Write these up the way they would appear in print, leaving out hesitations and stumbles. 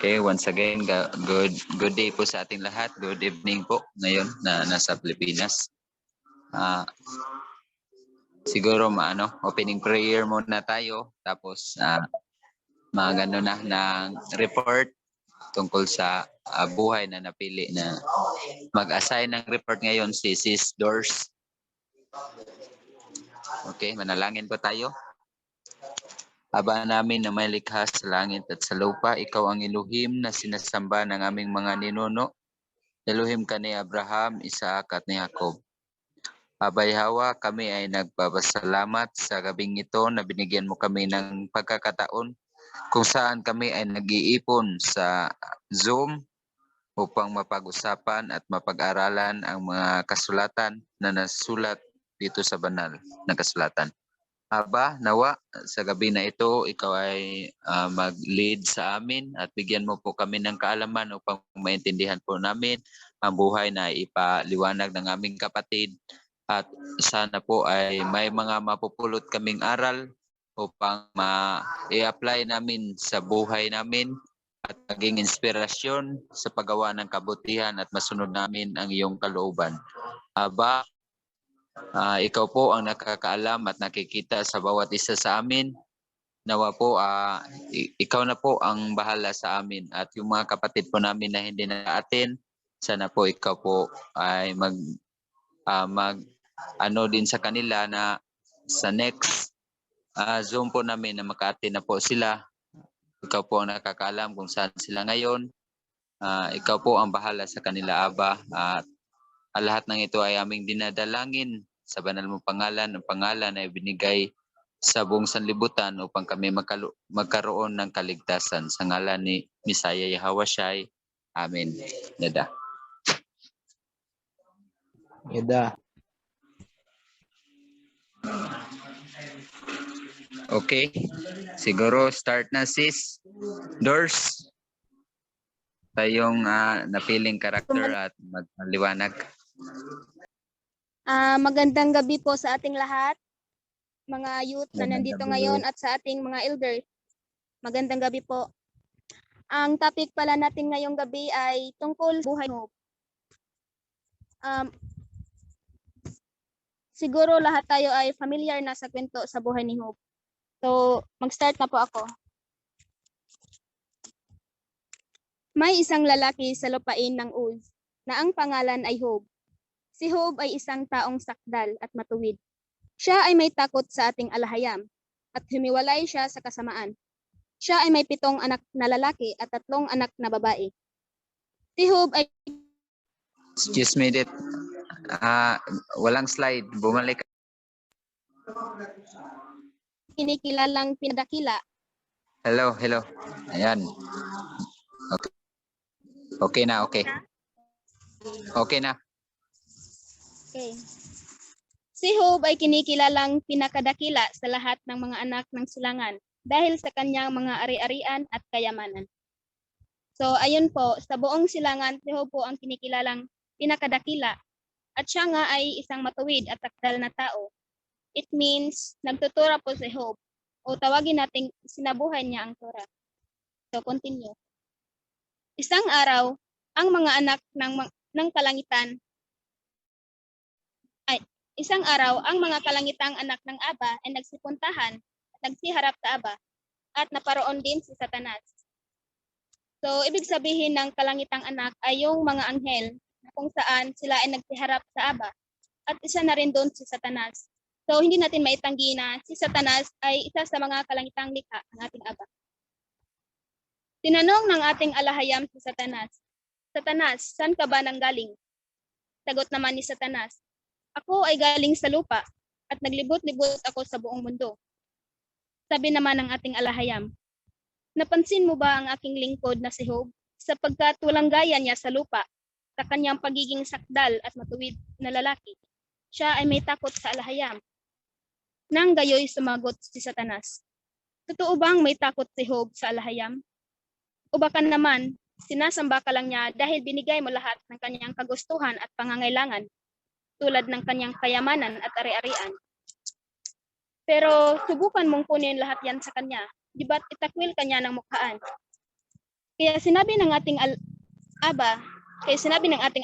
Okay, once again, good day po sa ating lahat. Good evening po ngayon na nasa Pilipinas. Siguro opening prayer muna tayo, tapos magano na ng report tungkol sa buhay na napili na mag-assign ng report ngayon si Sis Doors. Okay, manalangin po tayo. Aba namin na may likha sa langit at sa lupa, ikaw ang Elohim na sinasamba ng aming mga ninuno. Elohim ka ni Abraham, Isaac at ni Jacob. Abay Hawa, kami ay nagpapasalamat sa gabing ito na binigyan mo kami ng pagkakataon kung saan kami ay nag-iipon sa Zoom upang mapag-usapan at mapag-aralan ang mga kasulatan na nasulat dito sa banal na kasulatan. Aba, nawa, sa gabi na ito, ikaw ay mag-lead sa amin at bigyan mo po kami ng kaalaman upang maintindihan po namin ang buhay na ipaliwanag ng aming kapatid. At sana po ay may mga mapupulot kaming aral upang i-apply namin sa buhay namin at maging inspirasyon sa paggawa ng kabutihan at masunod namin ang iyong kalooban. Aba, ikaw po ang nakakaalam at nakikita sa bawat isa sa amin. Nawa po, ikaw na po ang bahala sa amin at yung mga kapatid po namin na hindi na-attend, sana po ikaw po ay din sa kanila na sa next Zoom po namin na maka-attend na po sila. Ikaw po ang nakakaalam kung saan sila ngayon. Ikaw po ang bahala sa kanila, Aba. At lahat ng ito ay aming dinadalangin sa banal mong pangalan, ang pangalan ay binigay sa buong sanlibutan upang kami magkaroon ng kaligtasan. Sa ngalan ni Misaya Yahawashai. Amen. Yada. Yada. Okay. Siguro start na sis. Doors. Tayong napiling karakter at magliwanag. Magandang gabi po sa ating lahat, mga youth na nandito ngayon at sa ating mga elders. Magandang gabi po. Ang topic pala natin ngayong gabi ay tungkol buhay mo. Siguro lahat tayo ay familiar na sa kwento sa buhay ni Job. So, mag-start na po ako. May isang lalaki sa lupain ng Uz na ang pangalan ay Job. Si Job ay isang taong sakdal at matuwid. Siya ay may takot sa ating alahayam at humiwalay siya sa kasamaan. Siya ay may 7 anak na lalaki at 3 anak na babae. Si Job ay... Excuse me, walang slide. Bumalik. Kinikilalang pinadakila. Hello. Ayan. Okay. Okay na. Okay na. Okay. Si Job ay kinikilalang pinakadakila sa lahat ng mga anak ng silangan dahil sa kanyang mga ari-arian at kayamanan. So ayun po, sa buong silangan, si Job po ang kinikilalang pinakadakila at siya nga ay isang matuwid at takdal na tao. It means nagtutura po si Job o tawagin nating sinabuhay niya ang Torah. So continue. Isang araw, ang mga anak ng kalangitan Isang araw, ang mga kalangitang anak ng Aba ay nagsipuntahan at nagsiharap sa Aba at naparoon din si Satanas. So, ibig sabihin ng kalangitang anak ay yung mga anghel na kung saan sila ay nagsiharap sa Aba at isa na rin doon si Satanas. So, hindi natin maitanggi na si Satanas ay isa sa mga kalangitang likha ng ating Aba. Tinanong ng ating alahayam si Satanas, Satanas, saan ka ba nanggaling? Sagot naman ni Satanas, ako ay galing sa lupa at naglibot-libot ako sa buong mundo. Sabi naman ng ating alahayam, napansin mo ba ang aking lingkod na si Job sapagkat walang gaya niya sa lupa sa kanyang pagiging sakdal at matuwid na lalaki. Siya ay may takot sa alahayam. Nang gayoy sumagot si Satanas, totoo bang may takot si Job sa alahayam? O baka naman, sinasamba ka lang niya dahil binigay mo lahat ng kanyang kagustuhan at pangangailangan tulad ng kanyang kayamanan at ari-arian. Pero subukan mong kunin lahat yan sa kanya, di ba't itakwil kanya ng mukhaan? Kaya sinabi ng ating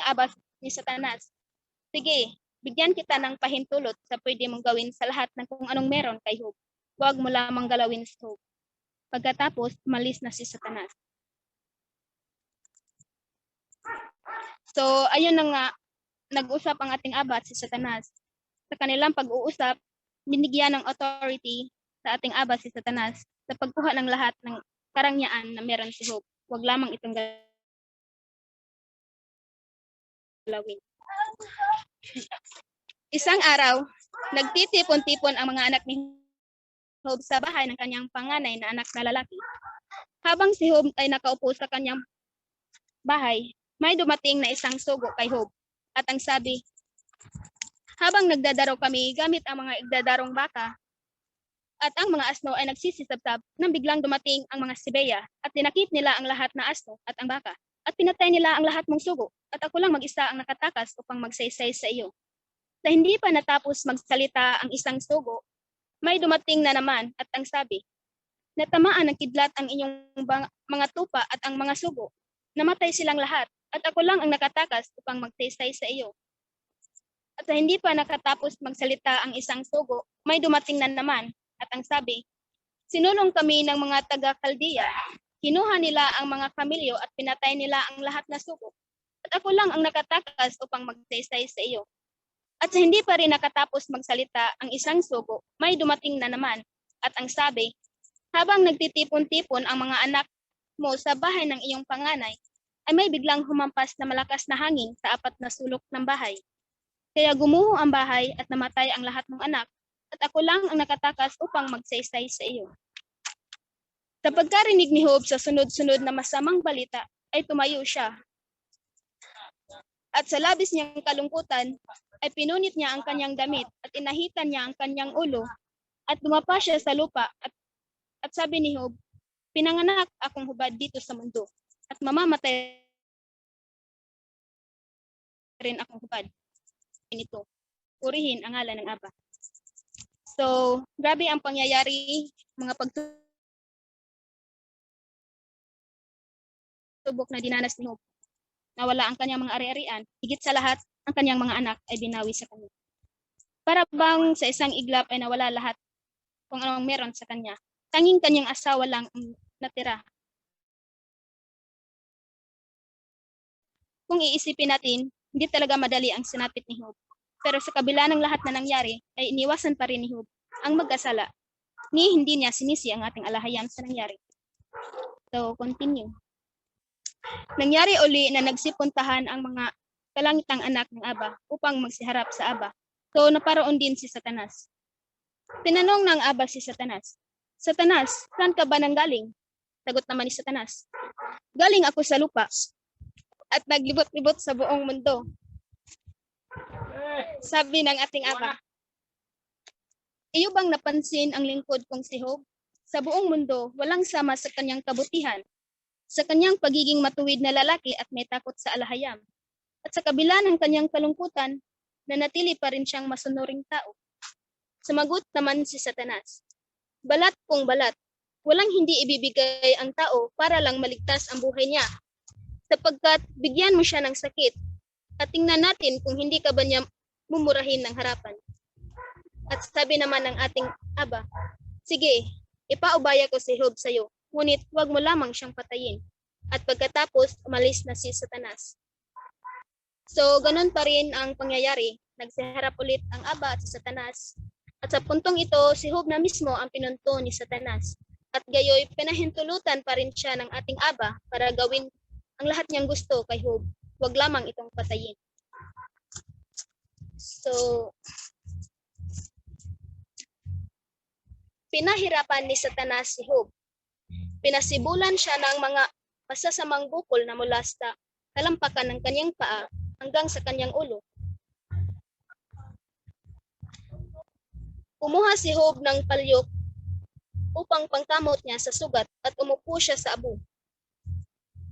aba, ni Satanas, sige, bigyan kita ng pahintulot sa pwede mong gawin sa lahat ng kung anong meron kay Job. Huwag mo lamang galawin si Job. Pagkatapos, umalis na si Satanas. So, ayun na nga, nag-usap ang ating aba at si Satanas. Sa kanilang pag-uusap, binigyan ng authority sa ating aba si Satanas sa pagkuha ng lahat ng karangyaan na meron si Job. Huwag lamang itong galawin. Isang araw, nagtitipon-tipon ang mga anak ni Job sa bahay ng kanyang panganay na anak na lalaki. Habang si Job ay nakaupo sa kanyang bahay, may dumating na isang sugo kay Job. At ang sabi, habang nagdadaro kami gamit ang mga igdadarong baka at ang mga asno ay nagsisisabsab nang biglang dumating ang mga sibeya at tinakip nila ang lahat na asno at ang baka at pinatay nila ang lahat mong sugo at ako lang mag-isa ang nakatakas upang magsaysay sa iyo. Sa hindi pa natapos magsalita ang isang sugo, may dumating na naman at ang sabi, natamaan ng kidlat ang inyong mga tupa at ang mga sugo. Namatay silang lahat at ako lang ang nakatakas upang magsaysay sa iyo. At sa hindi pa nakatapos magsalita ang isang sugo, may dumating na naman at ang sabi, sinulong kami ng mga taga-Kaldiya. Kinuha nila ang mga kamilyo at pinatay nila ang lahat na sugo. At ako lang ang nakatakas upang magsaysay sa iyo. At sa hindi pa rin nakatapos magsalita ang isang sugo, may dumating na naman at ang sabi, habang nagtitipon-tipon ang mga anak mo sa bahay ng iyong panganay, ay may biglang humampas na malakas na hangin sa apat na sulok ng bahay. Kaya gumuho ang bahay at namatay ang lahat ng anak, at ako lang ang nakatakas upang magsaysay sa iyo. Sa pagkarinig ni Job sa sunod-sunod na masamang balita, ay tumayo siya. At sa labis niyang kalungkutan, ay pinunit niya ang kanyang damit at inahitan niya ang kanyang ulo at lumapa siya sa lupa at sabi ni Job, pinanganak akong hubad dito sa mundo at mamamatay rin akong hubad. Ito, purihin ang ngalan ng Aba. So, grabe ang pangyayari, mga pagsubok na dinanas ni Job. Nawala ang kanyang mga ari-arian, higit sa lahat, ang kanyang mga anak ay binawi sa kanya. Para bang sa isang iglap ay nawala lahat kung anong meron sa kanya. Tanging kanyang asawa lang ang natira. Kung iisipin natin, hindi talaga madali ang sinapit ni Job. Pero sa kabila ng lahat na nangyari, ay iniwasan pa rin ni Job ang mag-asala. Ni hindi niya sinisi ang ating alahayam sa nangyari. So, continue. Nangyari uli na nagsipuntahan ang mga kalangitang anak ng Aba upang magsiharap sa Aba. So, naparoon din si Satanas. Tinanong ng Aba si Satanas, Satanas, saan ka ba nanggaling? Sagot naman ni Satanas, galing ako sa lupa at naglibot-libot sa buong mundo. Sabi ng ating Aba, iyo bang napansin ang lingkod kong si Job? Sa buong mundo, walang sama sa kanyang kabutihan, sa kanyang pagiging matuwid na lalaki at may takot sa alahayam. At sa kabila ng kanyang kalungkutan, nanatili pa rin siyang masunuring tao. Sumagot naman si Satanas, balat kung balat, walang hindi ibibigay ang tao para lang maligtas ang buhay niya. Sapagkat bigyan mo siya ng sakit, at tingnan natin kung hindi ka ba niya mumurahin ng harapan. At sabi naman ng ating Aba, sige, ipaubaya ko si Job sa iyo, ngunit huwag mo lamang siyang patayin. At pagkatapos, umalis na si Satanas. So, ganun pa rin ang pangyayari. Nagsiharap ulit ang Aba at si Satanas. At sa puntong ito, si Job na mismo ang pinunto ni Satanas. At gayoy, pinahintulutan pa rin siya ng ating Aba para gawin ang lahat niyang gusto kay Job. Huwag lamang itong patayin. So, pinahirapan ni Satanas si Job. Pinasibulan siya ng mga masasamang bukol na mula sa talampakan ng kanyang paa hanggang sa kanyang ulo. Kumuha si Job ng palyok upang pangkamot niya sa sugat at umupo siya sa abo.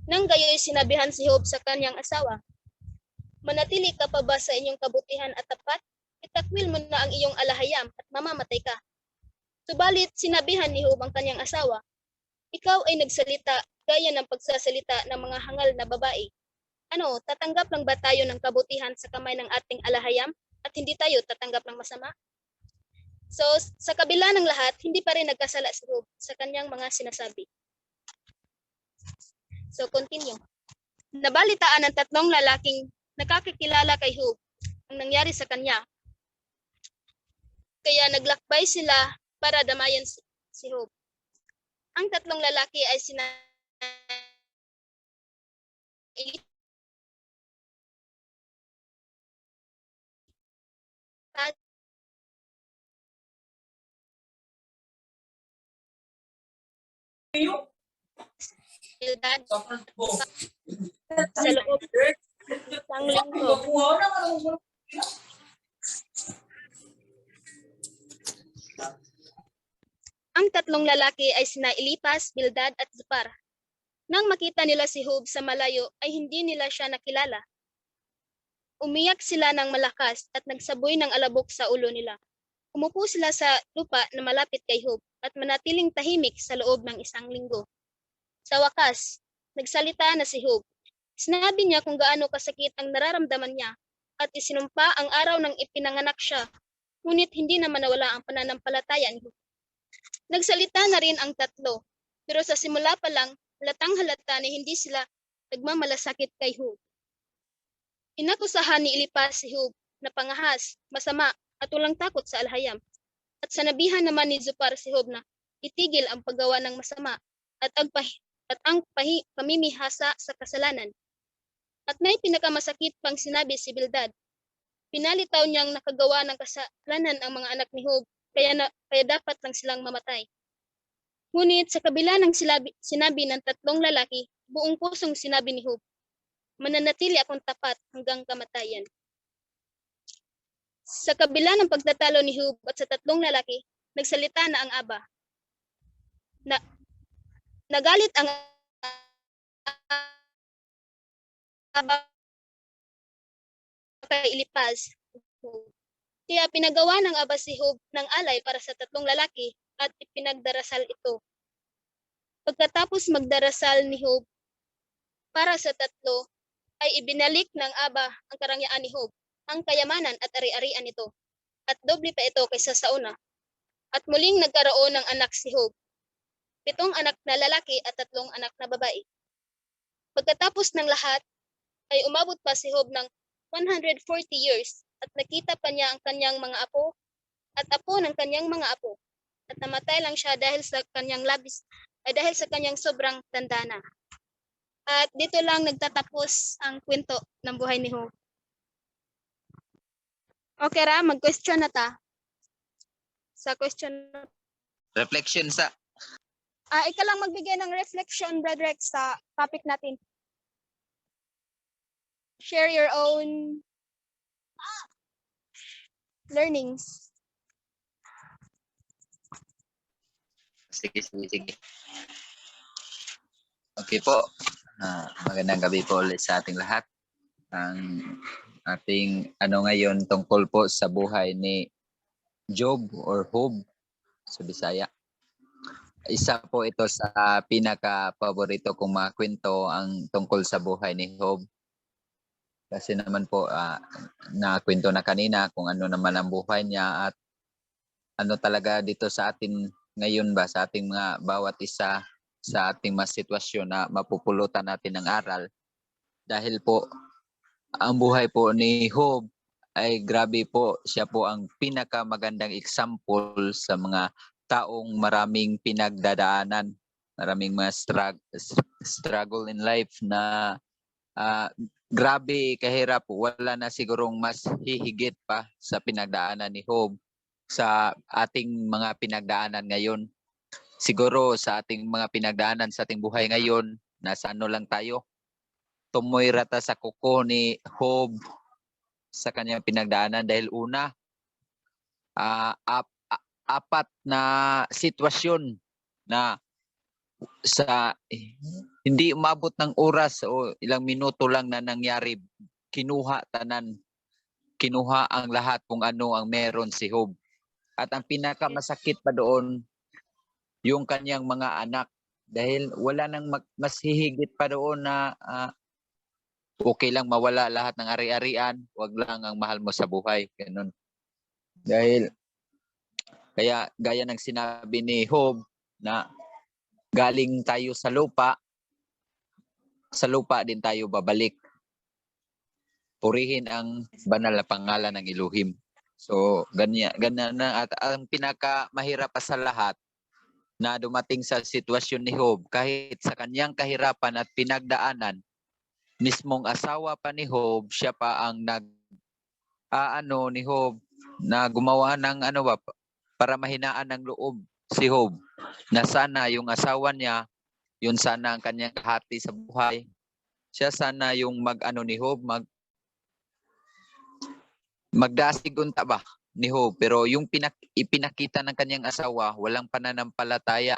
Nang gayoy sinabihan si Job sa kanyang asawa, manatili ka pa ba sa inyong kabutihan at tapat? Itakwil mo na ang iyong alahayam at mamamatay ka. Subalit sinabihan ni Job ang kanyang asawa, ikaw ay nagsalita gaya ng pagsasalita ng mga hangal na babae. Ano, tatanggap lang ba tayo ng kabutihan sa kamay ng ating alahayam at hindi tayo tatanggap ng masama? So, sa kabila ng lahat, hindi pa rin nagkasala si Job sa kanyang mga sinasabi. So, continue. Nabalitaan ng tatlong lalaking nakakikilala kay Job ang nangyari sa kanya. Kaya naglakbay sila para damayan si Job. Ang tatlong lalaki ay sina Bildad sa loob ng linggo. Ang tatlong lalaki ay sina Eliphaz, Bildad at Zophar. Nang makita nila si Job sa malayo ay hindi nila siya nakilala. Umiyak sila ng malakas at nagsaboy ng alabok sa ulo nila. Umupo sila sa lupa na malapit kay Job at manatiling tahimik sa loob ng isang linggo. Sa wakas, nagsalita na si Job. Sinabi niya kung gaano kasakit ang nararamdaman niya at isinumpa ang araw ng ipinanganak siya, ngunit hindi naman nawala ang pananampalataya ni Job. Nagsalita na rin ang tatlo, pero sa simula pa lang, halatang halata na hindi sila nagmamalasakit kay Job. Inakusahan ni Eliphaz si Job na pangahas, masama at walang takot sa alhayam. At sanabihan naman ni Zophar si Job na itigil ang paggawa ng masama at ang pamimihasa sa kasalanan. At may pinakamasakit pang sinabi si Bildad. Pinalitaw niyang nakagawa ng kasalanan ang mga anak ni Job, kaya dapat lang silang mamatay. Ngunit sa kabila ng sinabi ng tatlong lalaki, buong pusong sinabi ni Job, mananatili akong tapat hanggang kamatayan. Sa kabila ng pagtatalo ni Job at sa tatlong lalaki, nagsalita na ang Aba. Nagalit ang Aba kay Eliphaz. Kaya pinagawa ng Aba si Job ng alay para sa tatlong lalaki at ipinagdarasal ito. Pagkatapos magdarasal ni Job para sa tatlo, ay ibinalik ng Aba ang karangyaan ni Job, ang kayamanan at ari-arian nito, at doble pa ito kaysa sa una. At muling nagkaroon ng anak si Job, 7 anak na lalaki at 3 anak na babae. Pagkatapos ng lahat, ay umabot pa si Job ng 140 years at nakita pa niya ang kanyang mga apo at apo ng kanyang mga apo. At namatay lang siya dahil sa kanyang sobrang tanda na. At dito lang nagtatapos ang kwento ng buhay ni Job. Okay ra, mag-question na ta. Sa question na. Reflection sa Ikaw lang magbigay ng reflection, Brother Rex, sa topic natin. Share your own learnings. Sige. Okay po. Magandang gabi po ulit sa ating lahat. Ang ating ngayon tungkol po sa buhay ni Job or Job sa Bisaya. Isa po ito sa pinaka-paborito kong mga kwento ang tungkol sa buhay ni Job. Kasi naman po nakwento na kanina kung ano naman ang buhay niya at ano talaga dito sa atin ngayon ba sa ating mga bawat isa sa ating mga sitwasyon na mapupulutan natin ng aral. Dahil po ang buhay po ni Job ay grabe po, siya po ang pinakamagandang example sa mga taong maraming pinagdadaanan, maraming mga struggle in life na grabe kahirap. Wala na sigurong mas hihigit pa sa pinagdaanan ni Job sa ating mga pinagdaanan ngayon. Siguro sa ating mga pinagdaanan sa ating buhay ngayon, nasa ano lang tayo, tumoy rata sa kuko ni Job sa kanyang pinagdaanan dahil una, apat na sitwasyon na sa hindi umabot ng oras o ilang minuto lang na nangyari, kinuha ang lahat kung ano ang meron si Job. At ang pinakamasakit pa doon, yung kanyang mga anak Dahil wala nang mas hihigit pa doon na okay lang mawala lahat ng ari-arian, wag lang ang mahal mo sa buhay. Ganun. Dahil, kaya gaya ng sinabi ni Job na galing tayo sa lupa din tayo babalik. Purihin ang banal na pangalan ng Elohim. So, ganyan na. At ang pinakamahirap pa sa lahat, na dumating sa sitwasyon ni Job, kahit sa kanyang kahirapan at pinagdaanan, mismong asawa pa ni Job, siya pa ang ni Job, na gumawa ng para mahinaan ng loob si Job, na sana yung asawa niya, yun sana ang kanyang kahati sa buhay. Siya sana yung ni Job, magdasig unta ba ni Job, pero yung ipinakita ng kanyang asawa, walang pananampalataya.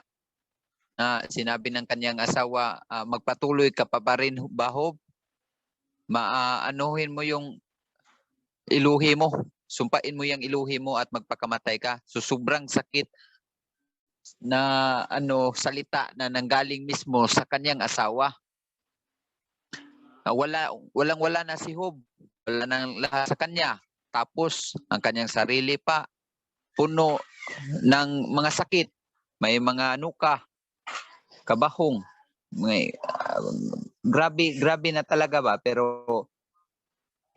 Sinabi ng kanyang asawa, magpatuloy ka pa rin ba, Job? Maanuhin mo yung iluhi mo, sumpain mo yung iluhi mo at magpakamatay ka. So sobrang sakit na salita na nanggaling mismo sa kanyang asawa. Wala na si Job, wala nang lahat sa kanya. Tapos ang kanyang sarili pa puno ng mga sakit, may mga nuka, kabahong, grabe na talaga ba, pero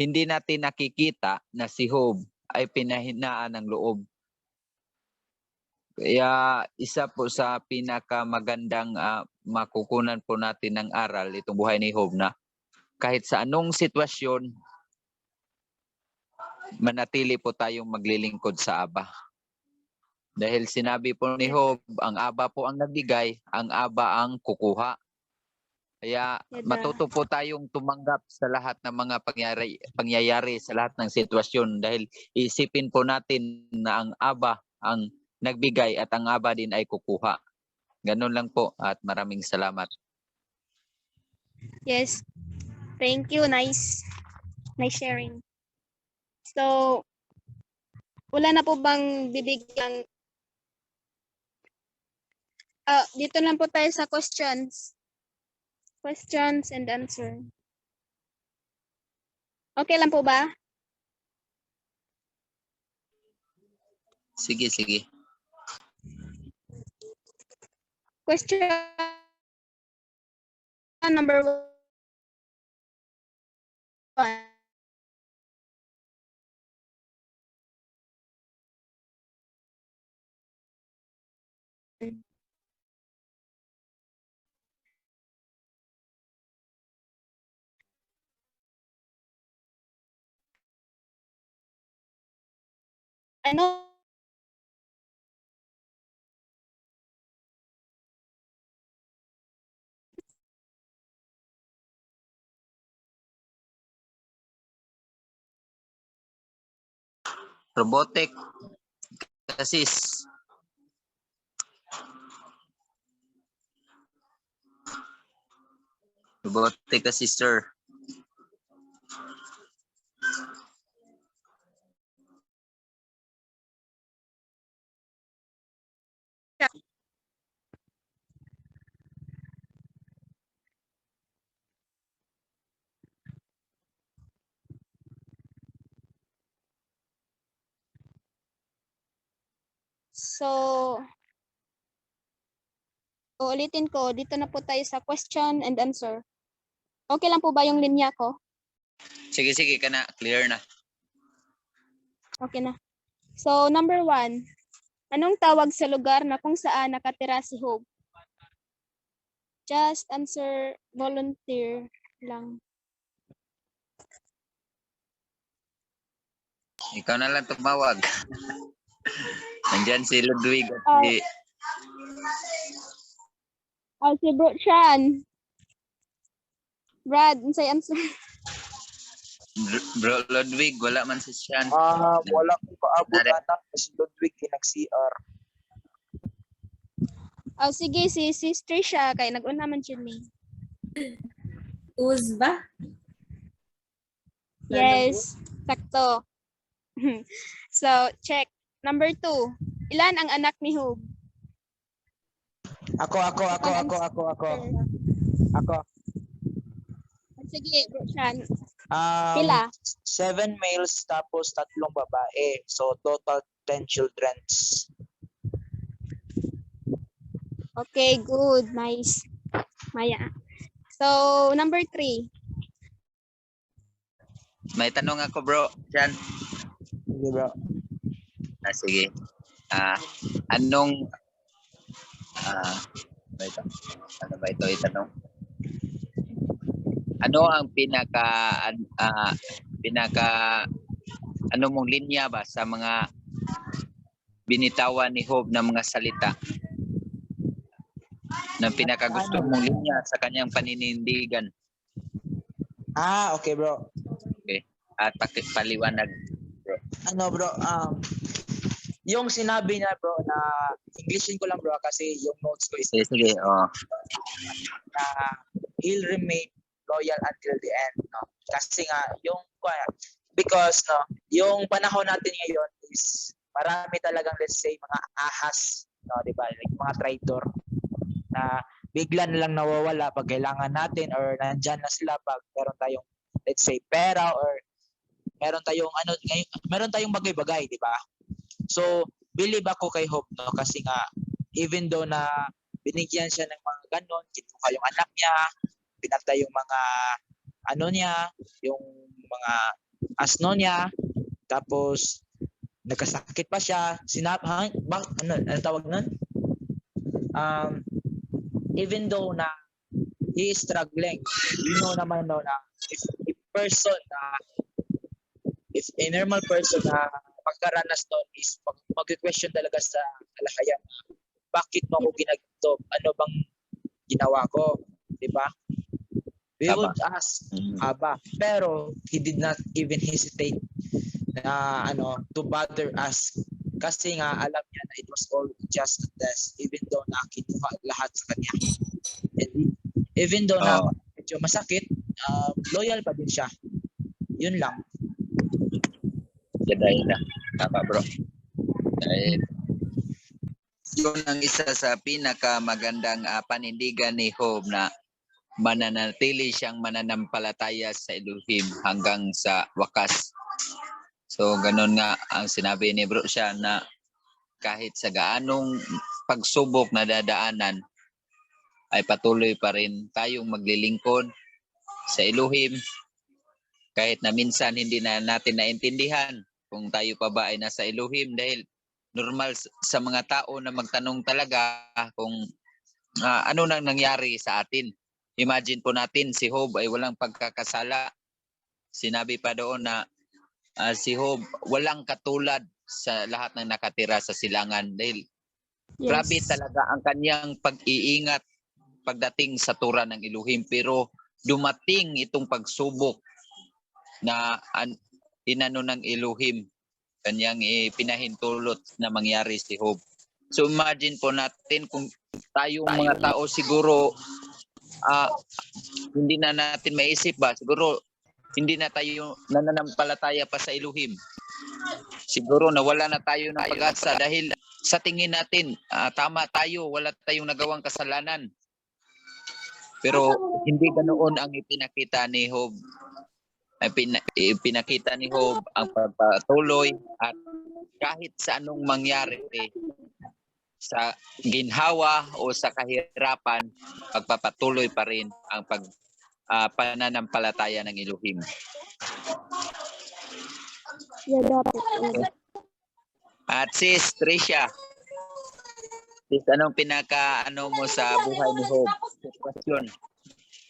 hindi natin nakikita na si Job ay pinahinaan ng loob. Kaya isa po sa pinakamagandang makukunan po natin ng aral itong buhay ni Job, na kahit sa anong sitwasyon, manatili po tayong maglilingkod sa Aba. Dahil sinabi po ni Job, ang Aba po ang nagbigay, ang Aba ang kukuha. Kaya matuto po tayong tumanggap sa lahat ng mga pangyayari sa lahat ng sitwasyon, dahil isipin po natin na ang Aba ang nagbigay at ang Aba din ay kukuha. Ganun lang po at maraming salamat. Yes. Thank you. Nice sharing. So, wala na po bang bibigyan? Dito lang po tayo sa questions. Questions and answer. Okay lang po ba? Sige. Question number 1. Ano? Robotic assist. Robotic assister. So, uulitin ko, dito na po tayo sa question and answer. Okay lang po ba yung linya ko? Sige, ka na. Clear na. Okay na. So, number 1. Anong tawag sa lugar na kung saan nakatira si Job? Just answer, volunteer lang. Ikaw na lang tumawag. Nandyan si Ludwig at si Bro Chan. Brad, say answer. Bro Ludwig, wala man si Sean. Wala ko paabot anak, si Ludwig nag-CR. Sige, si Trisha, kay nag-una man siya ni. Uz ba? Yes, sakto. So, check. Number 2. Ilan ang anak ni Job? Ako. Sige, bro Sean. Um, Pila? 7 males tapos 3 babae. So, total 10 children. Okay, good. Nice. Maya. So, number 3. May tanong ako bro, Jan. Sige, bro. Sige. Anong ba ito? Ano ba ito itanong? Ano ang pinaka ano mong linya ba sa mga binitawan ni Job na mga salita? Na pinaka gusto mong linya sa kanyang paninindigan? Okay, bro. Okay. At paliwanag, bro. Ano, bro? Yung sinabi niya, bro, na Englishin ko lang, bro, kasi yung notes ko is Sige. na he'll remain loyal until the end, no? Kasi nga, because, no, yung panahon natin ngayon is marami talagang, let's say, mga ahas, no, di ba? Like, mga traitor na bigla na lang nawawala pag kailangan natin or nandyan na sila pag meron tayong, let's say, pera or meron tayong bagay-bagay, di ba? So, believe ako kay Hope, no? Kasi nga, even though na binigyan siya ng mga ganon, kinuha yung anak niya, pinatay yung mga yung mga asno niya, tapos nagkasakit pa siya, ano tawag nun? Even though na he is struggling, you know naman no, na if a normal person na pagkaranas doon is mag-question talaga sa kalahayan na bakit mo ako ginagto? Ano bang ginawa ko? Di ba? We would ask Aba. Pero he did not even hesitate na to bother us. Kasi nga alam niya na it was all just a test even though na kinuha lahat sa kanya. And even though na medyo masakit, loyal pa din siya. Yun lang. Dahil na. Tama bro. Dahil yun ang isa sa pinakamagandang panindigan ni Job na mananatili siyang mananampalataya sa Elohim hanggang sa wakas. So ganun nga ang sinabi ni bro siya na kahit sa gaanong pagsubok na dadaanan ay patuloy pa rin tayong maglilingkod sa Elohim kahit na minsan hindi na natin naintindihan kung tayo pa ba ay nasa Elohim dahil normal sa mga tao na magtanong talaga kung ano nang nangyari sa atin. Imagine po natin si Job ay walang pagkakasala. Sinabi pa doon na si Job walang katulad sa lahat ng nakatira sa silangan dahil grabe talaga ang kanyang pag-iingat pagdating sa Torah ng Elohim. Pero dumating itong pagsubok na inano ng Elohim kanyang pinahintulot na mangyari si Job. So imagine po natin kung tayong mga tao siguro hindi na natin maisip ba siguro hindi na tayo nananampalataya pa sa Elohim. Siguro nawala na tayo ng pag-asa dahil sa tingin natin tama tayo, wala tayong nagawang kasalanan. Pero hindi ganoon ang ipinakita ni Job. Pinakita ni Job ang pagpatuloy at kahit sa anong mangyari sa ginhawa o sa kahirapan, pagpapatuloy pa rin ang pananampalataya ng Elohim. At sis Tricia, anong mo sa buhay ni Job? Sitwasyon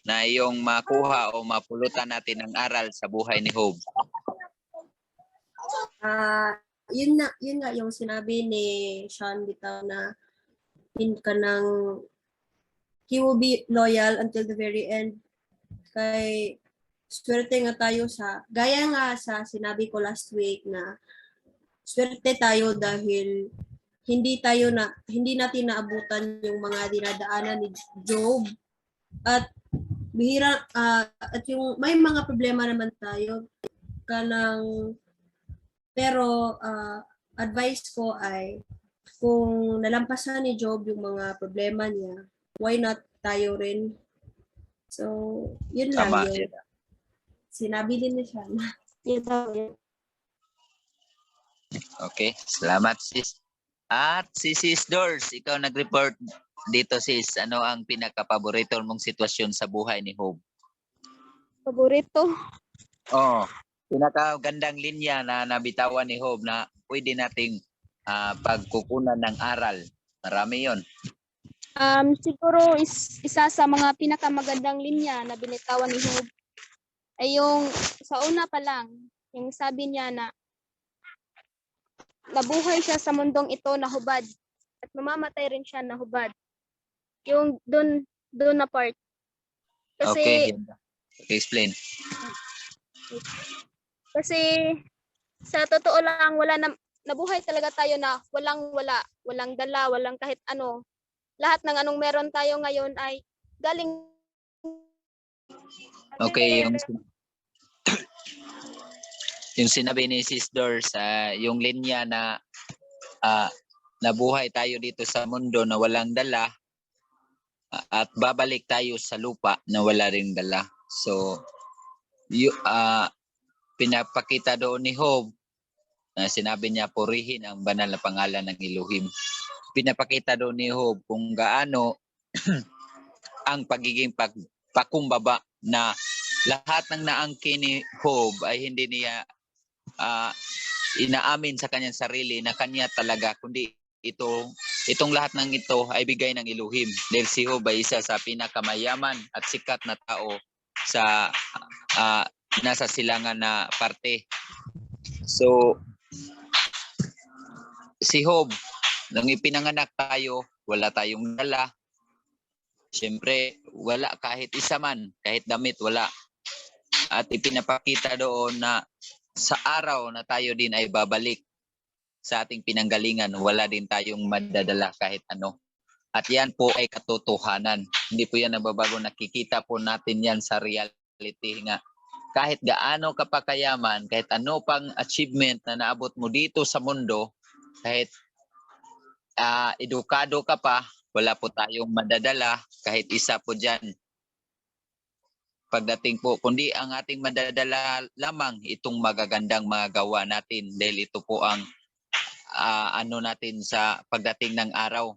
na iyong makuha o mapulutan natin ng aral sa buhay ni Job. Yun nga yung sinabi ni Sean bitaw na he will be loyal until the very end. Kay swerte nga tayo gaya nga sa sinabi ko last week na swerte tayo dahil hindi natin naabutan yung mga dinadaanan ni Job at bihira at yung may mga problema naman tayo pero advice ko ay kung nalampasan ni Job yung mga problema niya, why not tayo rin? So, yun lang Tama. yung sinabi din ni siya. Yun daw yun. Okay, salamat sis. At si Sis Dors, ikaw nag-report dito sis. Ano ang pinaka-paborito mong sitwasyon sa buhay ni Job? Paborito. Oh, pinaka-gandang linya na nabitawan ni Job na pwede nating pagkukunan ng aral. Marami yon. Siguro isa sa mga pinakamagandang linya na binitawan ni Job ay yung sa una pa lang, yung sabi niya na nabuhay siya sa mundong ito na hubad at mamamatay rin siya na hubad. Yung doon na part. Okay, Kasi explain. Kasi sa totoo lang nabuhay talaga tayo na walang dala, walang kahit ano. Lahat ng anong meron tayo ngayon ay galing Okay, yung sinabi ni Sis Dors, yung linya na nabuhay tayo dito sa mundo na walang dala at babalik tayo sa lupa na wala ring dala. So, pinapakita doon ni Job na sinabi niya purihin ang banal na pangalan ng Elohim. Pinapakita doon ni Job kung gaano ang pagiging pakumbaba na lahat ng naangkin ni Job ay hindi niya inaamin sa kanyang sarili na kanya talaga, kundi itong lahat ng ito ay bigay ng Elohim. Dahil si Job ay isa sa pinakamayaman at sikat na tao sa nasa silangan na parte. So, si Job, nung ipinanganak tayo, wala tayong dala. Siyempre, wala kahit isa man, kahit damit, wala. At ipinapakita doon na sa araw na tayo din ay babalik sa ating pinanggalingan, wala din tayong madadala kahit ano. At yan po ay katotohanan. Hindi po yan nababago. Nakikita po natin yan sa reality nga. Kahit gaano ka pa kayaman, kahit ano pang achievement na naabot mo dito sa mundo, kahit edukado ka pa, wala po tayong madadala kahit isa po dyan. Pagdating po, kundi ang ating madadala lamang itong magagandang mga gawa natin dahil ito po ang natin sa pagdating ng araw.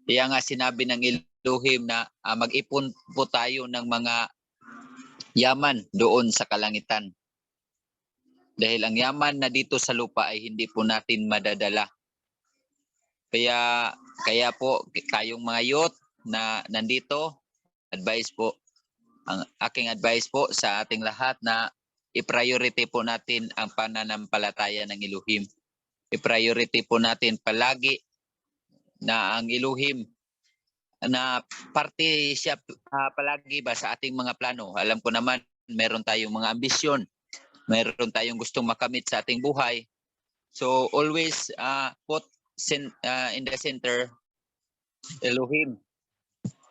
Kaya nga sinabi ng Elohim na mag-ipon po tayo ng mga yaman doon sa kalangitan. Dahil ang yaman na dito sa lupa ay hindi po natin madadala. Kaya po kayong mga youth na nandito, ang aking advice po sa ating lahat na i-priority po natin ang pananampalataya ng Elohim. I-priority po natin palagi na ang Elohim na parte siya palagi ba sa ating mga plano. Alam ko naman meron tayong mga ambisyon, meron tayong gustong makamit sa ating buhay. So always put in the center Elohim.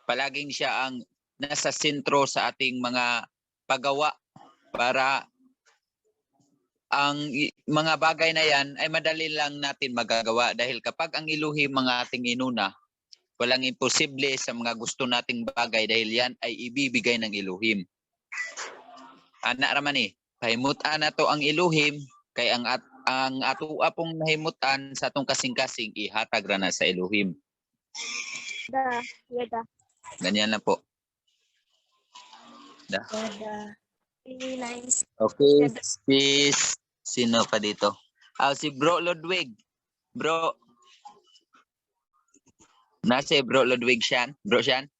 Palaging siya ang nasa sentro sa ating mga paggawa para ang mga bagay na yan ay madali lang natin magagawa dahil kapag ang Elohim mga ating inuna, walang imposible sa mga gusto nating bagay dahil yan ay ibibigay ng Elohim. Ana raman pahimutan na to ang Elohim kay ang ato apong nahimutan sa atong kasing-kasing ihatag ra na sa Elohim. Yada. Ganyan lang po. Really nice. Okay, sino pa dito? Si Bro Ludwig. Bro. Nasa Bro Ludwig Shan? Bro Shan?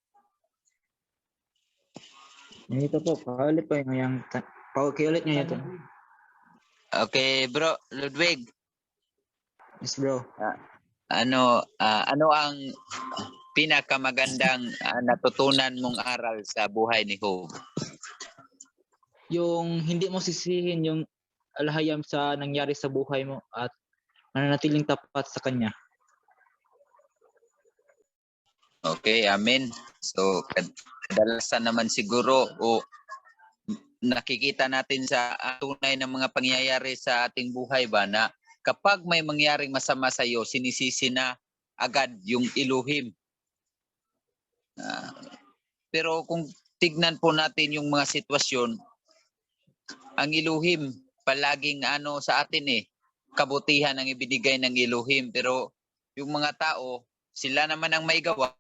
Ito po, paulit po yung paulit nyo ito. Okay, Bro Ludwig. Yes, bro. Ano ang pinakamagandang natutunan mong aral sa buhay ni Job? Yung hindi mo sisihin yung alahayam sa nangyari sa buhay mo at mananatiling tapat sa kanya. Okay, amen. So, kadalasan naman siguro nakikita natin sa tunay na mga pangyayari sa ating buhay ba na kapag may mangyaring masama sa iyo, sinisisi na agad yung Elohim. Pero kung tignan po natin yung mga sitwasyon, ang Elohim palaging sa atin kabutihan ang ibinigay ng Elohim. Pero yung mga tao, sila naman ang may gawa.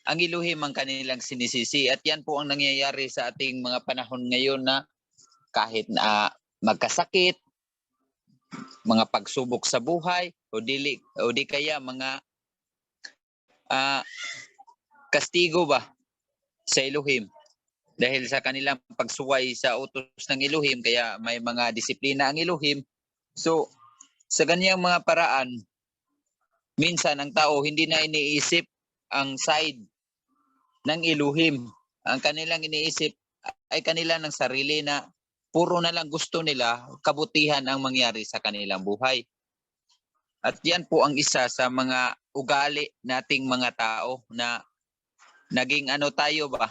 Ang Elohim ang kanilang sinisisi. At yan po ang nangyayari sa ating mga panahon ngayon na kahit na magkasakit, mga pagsubok sa buhay, o di kaya mga kastigo ba sa Elohim. Dahil sa kanilang pagsuway sa utos ng Elohim, kaya may mga disiplina ang Elohim. So, sa ganyang mga paraan, minsan ang tao hindi na iniisip ang side ng Elohim. Ang kanilang iniisip ay kanila ng sarili na puro na lang gusto nila, kabutihan ang mangyari sa kanilang buhay. At yan po ang isa sa mga ugali nating mga tao na naging tayo ba?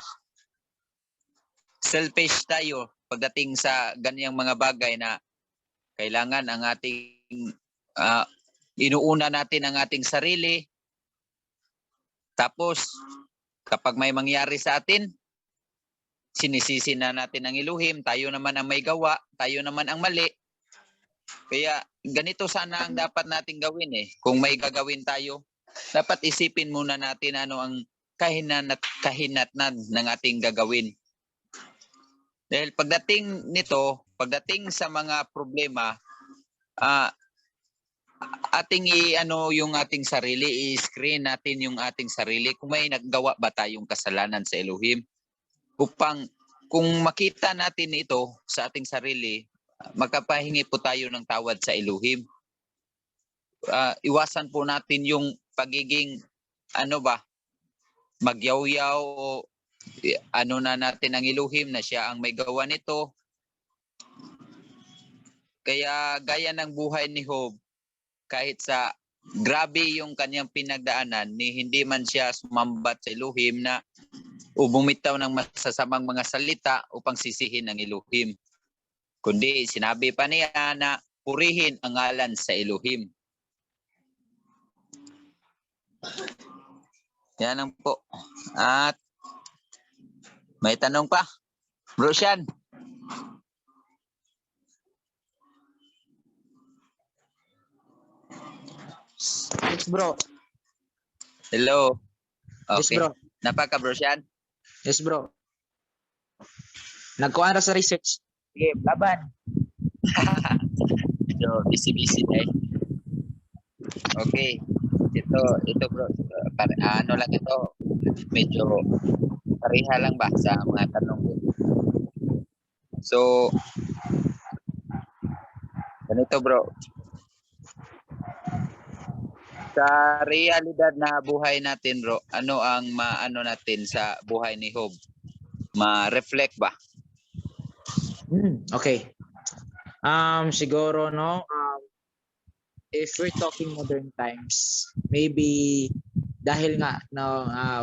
Selfish tayo pagdating sa ganyang mga bagay na kailangan ang ating inuuna natin ang ating sarili. Tapos kapag may mangyari sa atin, sinisisi na natin ang Elohim, tayo naman ang may gawa, tayo naman ang mali. Kaya ganito sana ang dapat nating gawin Kung may gagawin tayo, dapat isipin muna natin ano ang kahinatnan ng ating gagawin. Dahil pagdating pagdating sa mga problema, ating yung ating sarili, i-screen natin yung ating sarili kung may naggawa ba tayong kasalanan sa Elohim. Upang kung makita natin ito sa ating sarili, magkapahingi po tayo ng tawad sa Elohim. Iwasan po natin yung pagiging magyaw-yaw o na natin ang Elohim na siya ang may gawa nito. Kaya gaya ng buhay ni Job, kahit sa grabe yung kanyang pinagdaanan, hindi man siya sumambat sa Elohim na o bumitaw ng masasamang mga salita upang sisihin ang Elohim. Kundi sinabi pa niya na purihin ang ngalan sa Elohim. Yan lang po. At may tanong pa? Bro Sean. Yes, bro. Hello. Yes, Okay. bro. Napaka Bro Sean? Yes, bro. Nagkuha na sa research. Sige, laban. So, busy na Okay. Ito bro. Lang ito. Medyo pareha lang ba sa mga tanong ko? So, ganito bro. Sa realidad na buhay natin bro, ano ang natin sa buhay ni Job? Ma-reflect ba? Okay. Siguro if we're talking modern times, maybe dahil nga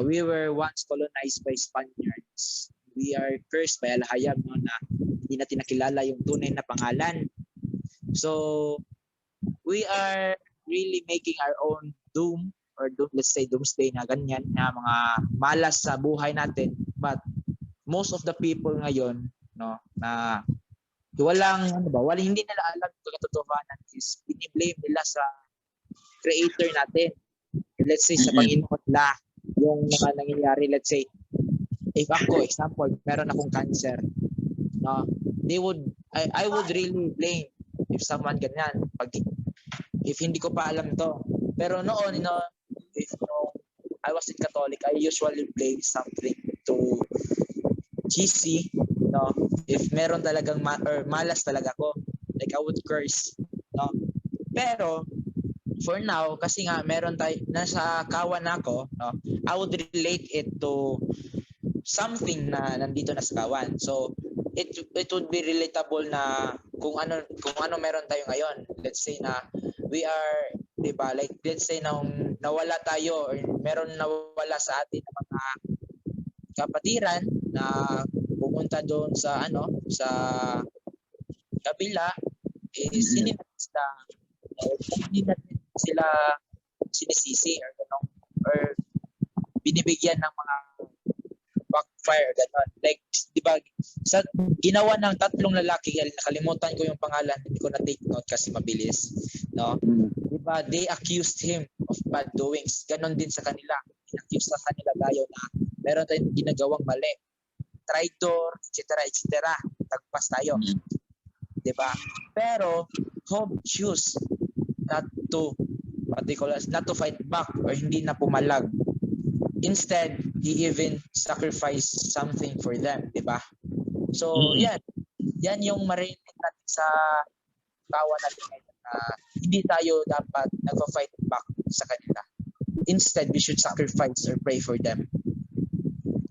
we were once colonized by Spaniards. We are cursed by Al-Hayab na hindi natin nakilala yung tunay na pangalan. So we are really making our own doom, let's say doomsday na ganyan na mga malas sa buhay natin. But most of the people ngayon na walang hindi nila alam yung katotohanan is biniblame nila sa creator natin. Let's say sa Panginoon nila yung mga nangyayari. Let's say if ako, example, meron akong cancer, I would really blame if someone ganyan if hindi ko pa alam to. Pero noon, if I was in Catholic, I usually blame something to GC, if meron talagang or malas talaga ako, like I would curse, Pero for now, kasi nga meron nasa kawan ako, I would relate it to something na nandito na sa kawan. So it would be relatable na kung ano meron tayo ngayon. Let's say na we are, diba, like let's say na nawala tayo or meron nawala sa atin ng mga kapatiran na pumunta doon sa sa kabila, means na hindi natin sila sinisisi or gano'n, or binibigyan ng mga backfire, gano'n. Like, di ba, sa ginawa ng tatlong lalaki, nakalimutan ko yung pangalan, hindi ko na take note kasi mabilis, no? Di ba, they accused him of bad doings. Ganon din sa kanila. In-accuse sa kanila tayo na meron tayong ginagawang mali. Traitor, etc. Tagpas tayo. Di ba? Pero Job choose not to fight back or hindi na pumalag. Instead, he even sacrificed something for them, di ba? So, yan yung marinig natin sa tawa natin ngayon na hindi tayo dapat nag-fight back sa kanila. Instead, we should sacrifice or pray for them.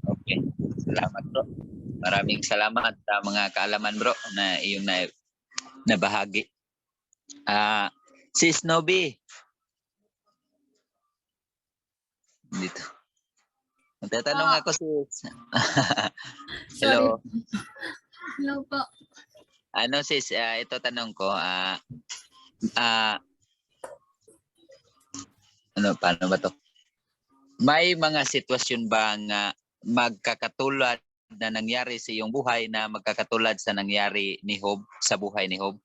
Okay. Salamat bro. Maraming salamat sa mga kaalaman bro na iyong nabahagi. Sis Nobi. Dito. Magtatanong ako sis. Hello. Hello po. Ano sis, ito tanong ko. Paano ba to? May mga sitwasyon ba nga magkakatulad na nangyari sa iyong buhay na magkakatulad sa nangyari ni Job, sa buhay ni Job?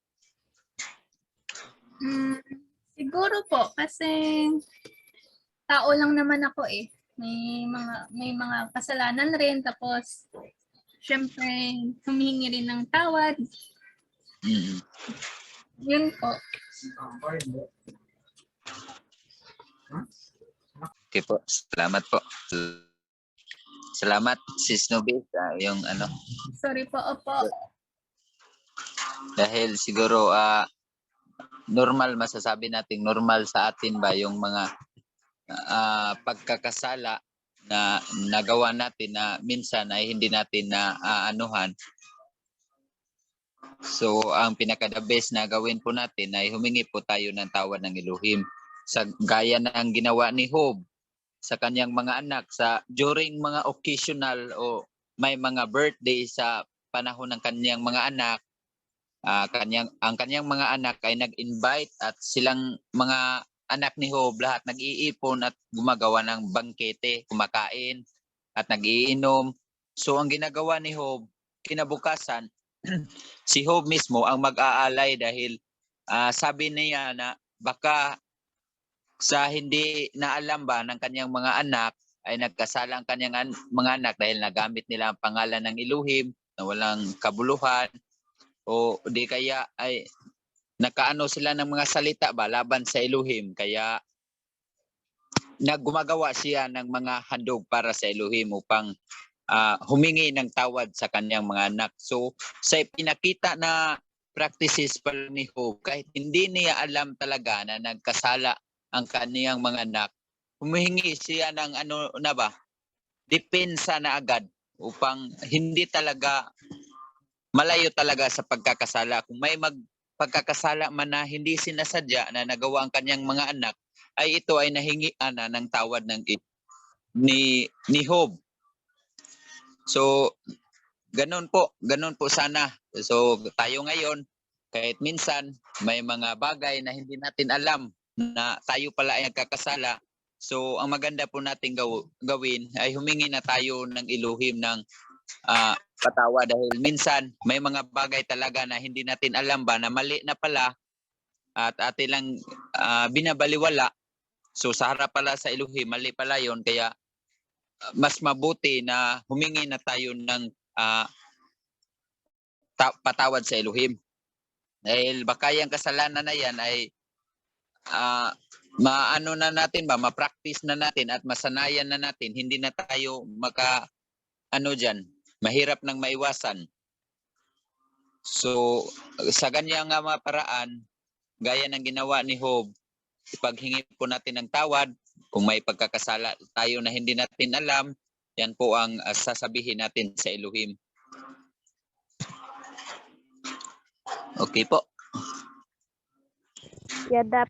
Siguro po kasi tao lang naman ako eh. May mga kasalanan rin, tapos syempre humihingi rin ng tawad. Yun po. Okay po. Salamat po. Salamat sis Nobi sa yung ano. Sorry po, opo. Dahil siguro normal, masasabi nating normal sa atin ba yung mga pagkakasala na nagawa natin na minsan ay hindi natin na anuhan. So ang pinaka-the best na gawin po natin ay humingi po tayo ng tawad ng Elohim. Sa gaya ng ginawa ni Job sa kanyang mga anak during mga occasional o may mga birthday sa panahon ng kanyang mga anak, ang kanyang mga anak ay nag-invite at silang mga anak ni Job lahat nag-iipon at gumagawa ng bangkete, kumakain at nag-iinom. So ang ginagawa ni Job, kinabukasan si Job mismo ang mag-aalay dahil sabi niya na baka sa hindi naalam ba ng kanyang mga anak ay nagkasala ang kanyang mga anak dahil nagamit nila ang pangalan ng Elohim na walang kabuluhan, o di kaya ay nakaano sila ng mga salita ba laban sa Elohim, kaya naggumagawa siya ng mga handog para sa Elohim upang humingi ng tawad sa kanyang mga anak. So sa pinakita na practices pala ni Job, kahit hindi niya alam talaga na nagkasala ang kaniyang mga anak, humihingi siya ng depensa na agad upang hindi talaga malayo talaga sa pagkakasala. Kung may pagkakasala man na hindi sinasadya na nagawa ang kanyang mga anak, ay ito ay nahingian na ng tawad ni Job. So ganun po sana. So tayo ngayon, kahit minsan may mga bagay na hindi natin alam na tayo pala ay nagkakasala, so ang maganda po natin gawin ay humingi na tayo ng Elohim ng patawa, dahil minsan may mga bagay talaga na hindi natin alam ba na mali na pala at atin lang binabaliwala. So sa harap pala sa Elohim, mali pala yon, kaya mas mabuti na humingi na tayo ng patawad sa Elohim. Dahil baka yung kasalanan na yan ay maano na natin ba, ma-practice na natin at masanayan na natin, hindi na tayo mahirap nang maiwasan. So sa ganyan nga mga paraan, gaya ng ginawa ni Job, ipaghingi po natin ng tawad. Kung may pagkakasala tayo na hindi natin alam, yan po ang sasabihin natin sa Elohim. Okay po. Yada.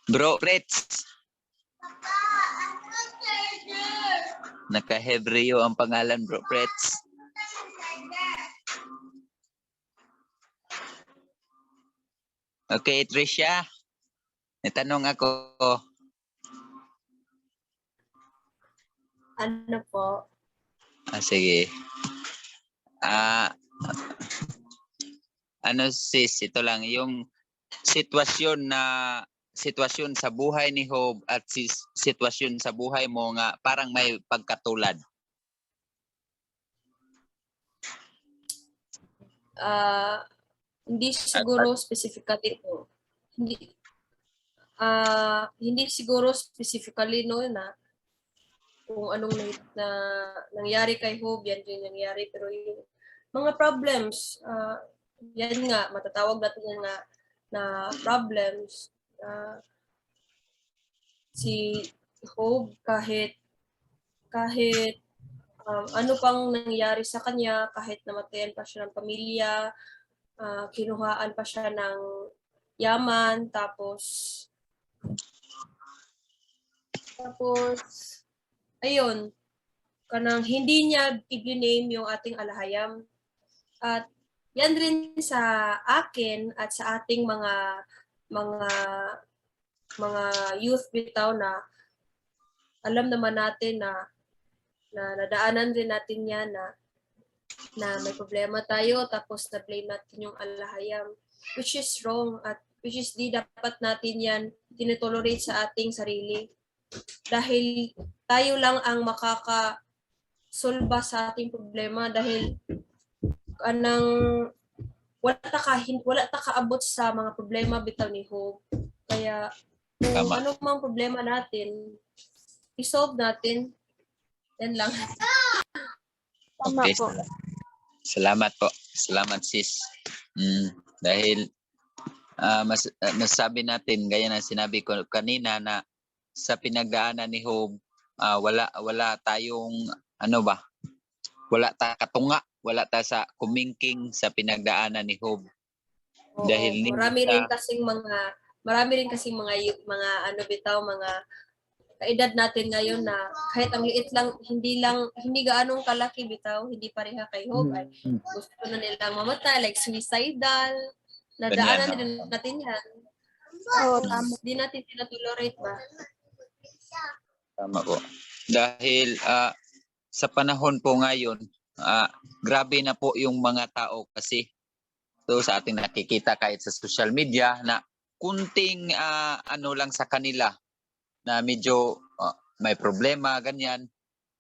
Bro Fritz. Naka-Hebreo ang pangalan, Bro Fritz. Okay, Tricia. May tanong ako. Ano po? Sige. Ano sis, ito lang yung sitwasyon sa buhay ni Job at sitwasyon sa buhay mo nga parang may pagkatulad. Hindi siguro specifically no. Hindi siguro specifically no na kung anong nangyari kay Job, yan din nangyari. Pero yung mga problems, yan nga, matatawag natin yan nga na problems. Si Job, kahit ano pang nangyari sa kanya, kahit namatayan pa siya ng pamilya, kinuhaan pa siya ng yaman, tapos ayun, kanang hindi niya i-name yung ating alahayam. At yan rin sa akin at sa ating mga youth bitaw na alam naman natin na nadaanan rin natin yan na may problema tayo tapos na-blame natin yung alahayam, which is wrong at which is di dapat natin yan tinetolerate sa ating sarili. Dahil tayo lang ang makakasolba sa ating problema dahil wala ta kaabot sa mga problema bitaw ni Job. Kaya kung ano mang problema natin, i-solve natin. Yan lang. Tama Okay. po. Salamat po. Salamat sis. Dahil masabi natin, gaya na sinabi ko kanina na sa pinagdaanan ni Job, wala tayong wala ta katunga, wala ta sa kumingking sa pinagdaanan ni Job. Oo, Dahil marami rin kasing mga ano bitaw, mga kaedad natin ngayon na kahit ang liit lang, hindi gaanong kalaki bitaw, hindi pareha kay Job, ay gusto na nilang mamatay, like suicidal, nadaanan din natin yan. Oo, tama. Hindi natin tinatolerate ba? Tama po. Dahil sa panahon po ngayon, grabe na po yung mga tao kasi sa ating nakikita kahit sa social media na kunting lang sa kanila na medyo may problema, ganyan.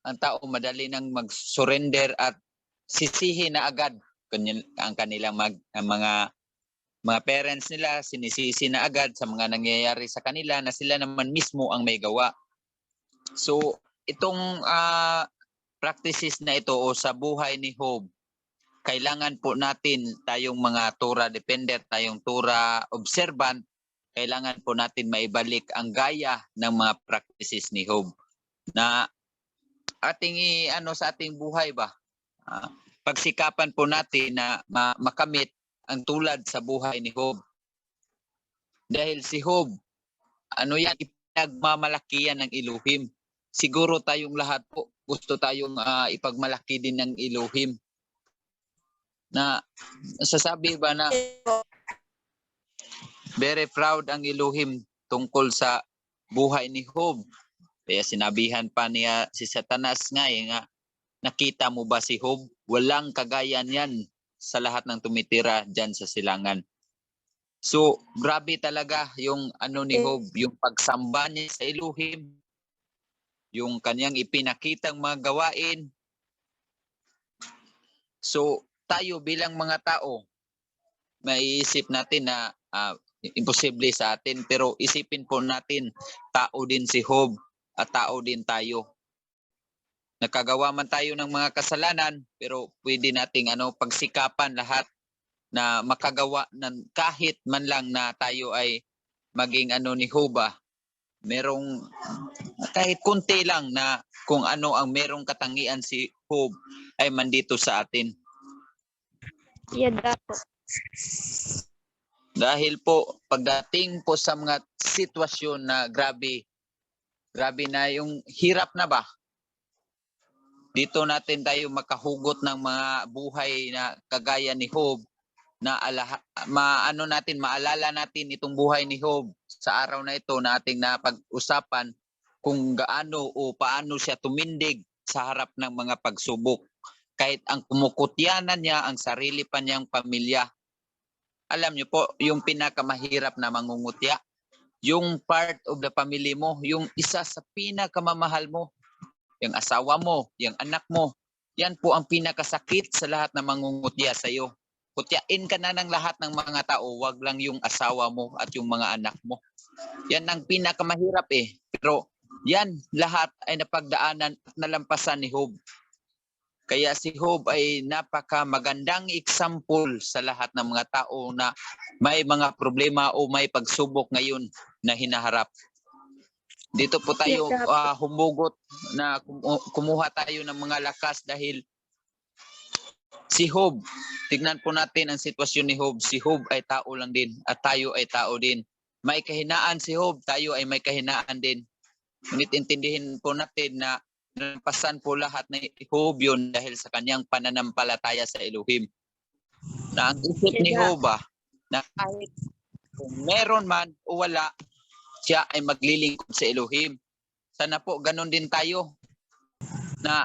Ang tao madali nang mag-surrender at sisihin na agad. Ganyan ang kanilang mga parents nila, sinisisi na agad sa mga nangyayari sa kanila na sila naman mismo ang may gawa. So, itong practices na ito o sa buhay ni Job, kailangan po natin tayong mga Torah dependent, tayong Torah observant, kailangan po natin maibalik ang gaya ng mga practices ni Job na ating sa ating buhay ba. Pagsikapan po natin na makamit ang tulad sa buhay ni Job. Dahil si Job, ipinagmamalaki yan ng Elohim. Siguro tayong lahat po gusto tayong ipagmalaki din ng Elohim. Na sasabi ba na very proud ang Elohim tungkol sa buhay ni Job. Kaya sinabihan pa niya si Satanas nga, nakita mo ba si Job? Walang kagaya niyan sa lahat ng tumitira dyan sa silangan. So, grabe talaga yung ni Job, yung pagsamba niya sa Elohim, yung kanyang ipinakitang mga gawain. So, tayo bilang mga tao, maiisip natin na imposible sa atin, pero isipin po natin, tao din si Job at tao din tayo. Nakagawa man tayo ng mga kasalanan, pero pwede nating pagsikapan lahat na makagawa ng kahit man lang na tayo ay maging ni Job, merong kahit kunti lang na kung ano ang merong katangian si Job ay mandito sa atin. Yada po. Dahil po pagdating po sa mga sitwasyon na grabe na yung hirap na ba, dito natin tayo makahugot ng mga buhay na kagaya ni Job na maano natin, maalala natin itong buhay ni Job sa araw na ito na ating napag-usapan kung gaano o paano siya tumindig sa harap ng mga pagsubok. Kahit ang kumukutyanan niya ang sarili pa niyang pamilya. Alam niyo po, yung pinakamahirap na mangungutya, yung part of the family mo, yung isa sa pinakamamahal mo, yung asawa mo, yung anak mo, yan po ang pinakasakit sa lahat ng mangungutya sa iyo. Kutyain ka na ng lahat ng mga tao, wag lang yung asawa mo at yung mga anak mo. Yan ang pinakamahirap eh. Pero yan lahat ay napagdaanan at nalampasan ni Job. Kaya si Job ay napaka magandang example sa lahat ng mga tao na may mga problema o may pagsubok ngayon na hinaharap. Dito po tayo humugot na kumuha tayo ng mga lakas dahil si Job, tignan po natin ang sitwasyon ni Job. Si Job ay tao lang din at tayo ay tao din. May kahinaan si Job, tayo ay may kahinaan din. Ngunit intindihin po natin na napasan po lahat ng Job yun dahil sa kanyang pananampalataya sa Elohim. Na ang isip ni Job na kahit kung meron man o wala, siya ay maglilingkod sa Elohim. Sana po ganun din tayo na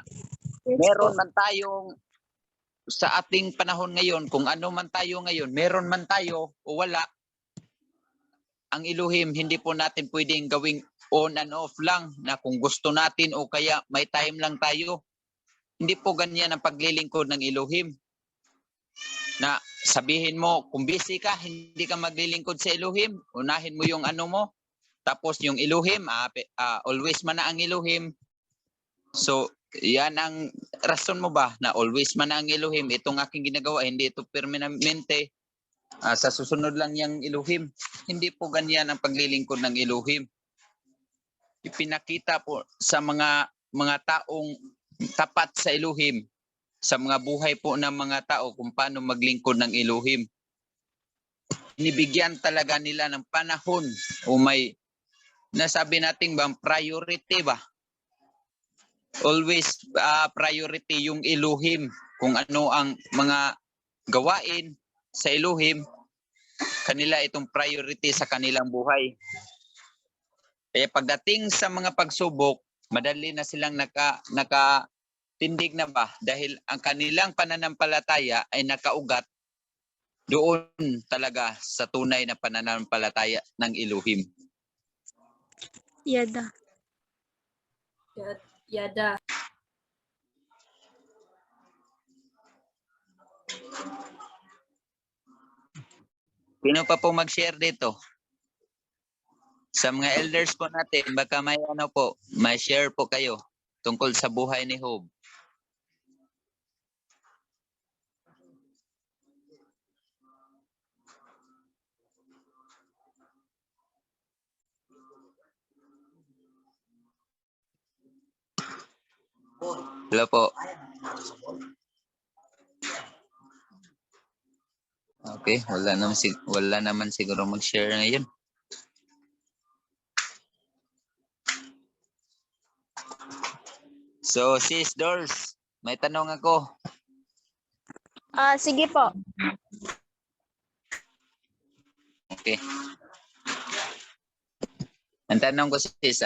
meron man tayong sa ating panahon ngayon, kung ano man tayo ngayon, meron man tayo o wala, ang Elohim hindi po natin pwedeng gawing on and off lang na kung gusto natin o kaya may time lang tayo. Hindi po ganyan ang paglilingkod ng Elohim. Na sabihin mo, kung busy ka, hindi ka maglilingkod sa Elohim, unahin mo yung ano mo, tapos yung Elohim, always man na ang Elohim. So, yan ang rason mo ba na always man na ang Elohim, itong aking ginagawa, hindi ito permanente. Sa susunod lang yung Elohim. Hindi po ganyan ang paglilingkod ng Elohim. Ipinakita po sa mga taong tapat sa Elohim, sa mga buhay po ng mga tao kung paano maglingkod ng Elohim. Nibigyan talaga nila ng panahon o may nasabi natin bang priority ba? Always priority yung Elohim. Kung ano ang mga gawain sa Elohim, kanila itong priority sa kanilang buhay. Kaya pagdating sa mga pagsubok, madali na silang nakatindig na ba dahil ang kanilang pananampalataya ay nakaugat doon talaga sa tunay na pananampalataya ng Elohim. Yada. Yada. Sino pa po mag-share dito? Sa mga elders po natin, baka may ano po, may share po kayo tungkol sa buhay ni Job. Hello po. Okay, wala naman siguro mag-share ngayon. So, sis Doors, may tanong ako. Sige po. Okay. Ang tanong ko sis,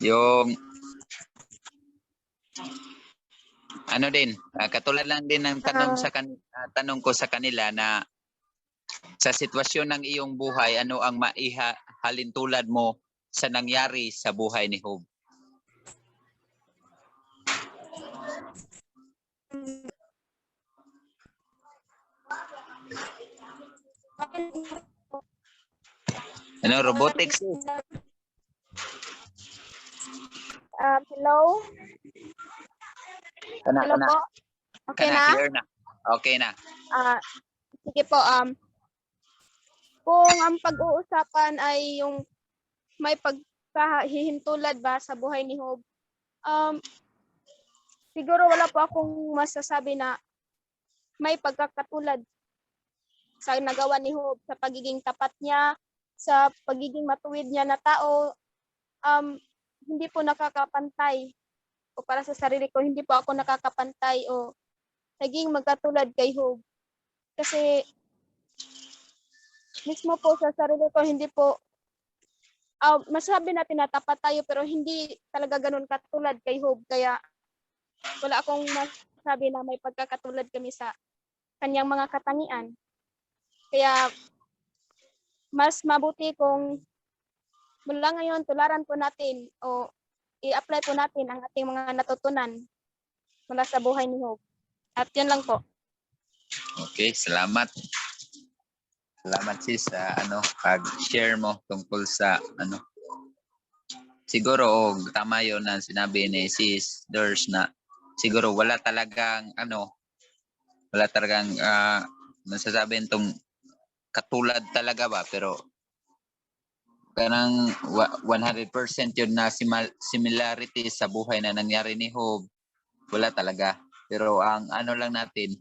yung din, katulad lang din ng tanong ko sa kanila na sa sitwasyon ng iyong buhay, ano ang maihalintulad mo sa nangyari sa buhay ni Job? Robotics? Hello? Hello po? Okay na? Clear na. Okay na. Sige po. Kung ang pag-uusapan ay yung may pagkahihintulad ba sa buhay ni Job, siguro wala po akong masasabi na may pagkakatulad sa nagawa ni Job, sa pagiging tapat niya, sa pagiging matuwid niya na tao. Hindi po nakakapantay, o para sa sarili ko, hindi po ako nakakapantay o naging magkatulad kay Job. Kasi mismo po sa sarili ko, hindi po, masabi natin na tapat tayo, pero hindi talaga ganun katulad kay Job. Kaya wala akong masabi na may pagkakatulad kami sa kanyang mga katangian. Kaya mas mabuti kung mula ngayon tularan po natin o i-apply po natin ang ating mga natutunan mula sa buhay ni Job. At yun lang po. Okay, salamat. Salamat sis sa pag-share mo tungkol sa Siguro tama 'yon na sinabi ni sis Ders na siguro wala talagang masasabi tong katulad talaga ba, pero kanang 100% yun na similarity sa buhay na nangyari ni Job, wala talaga. Pero ang lang natin,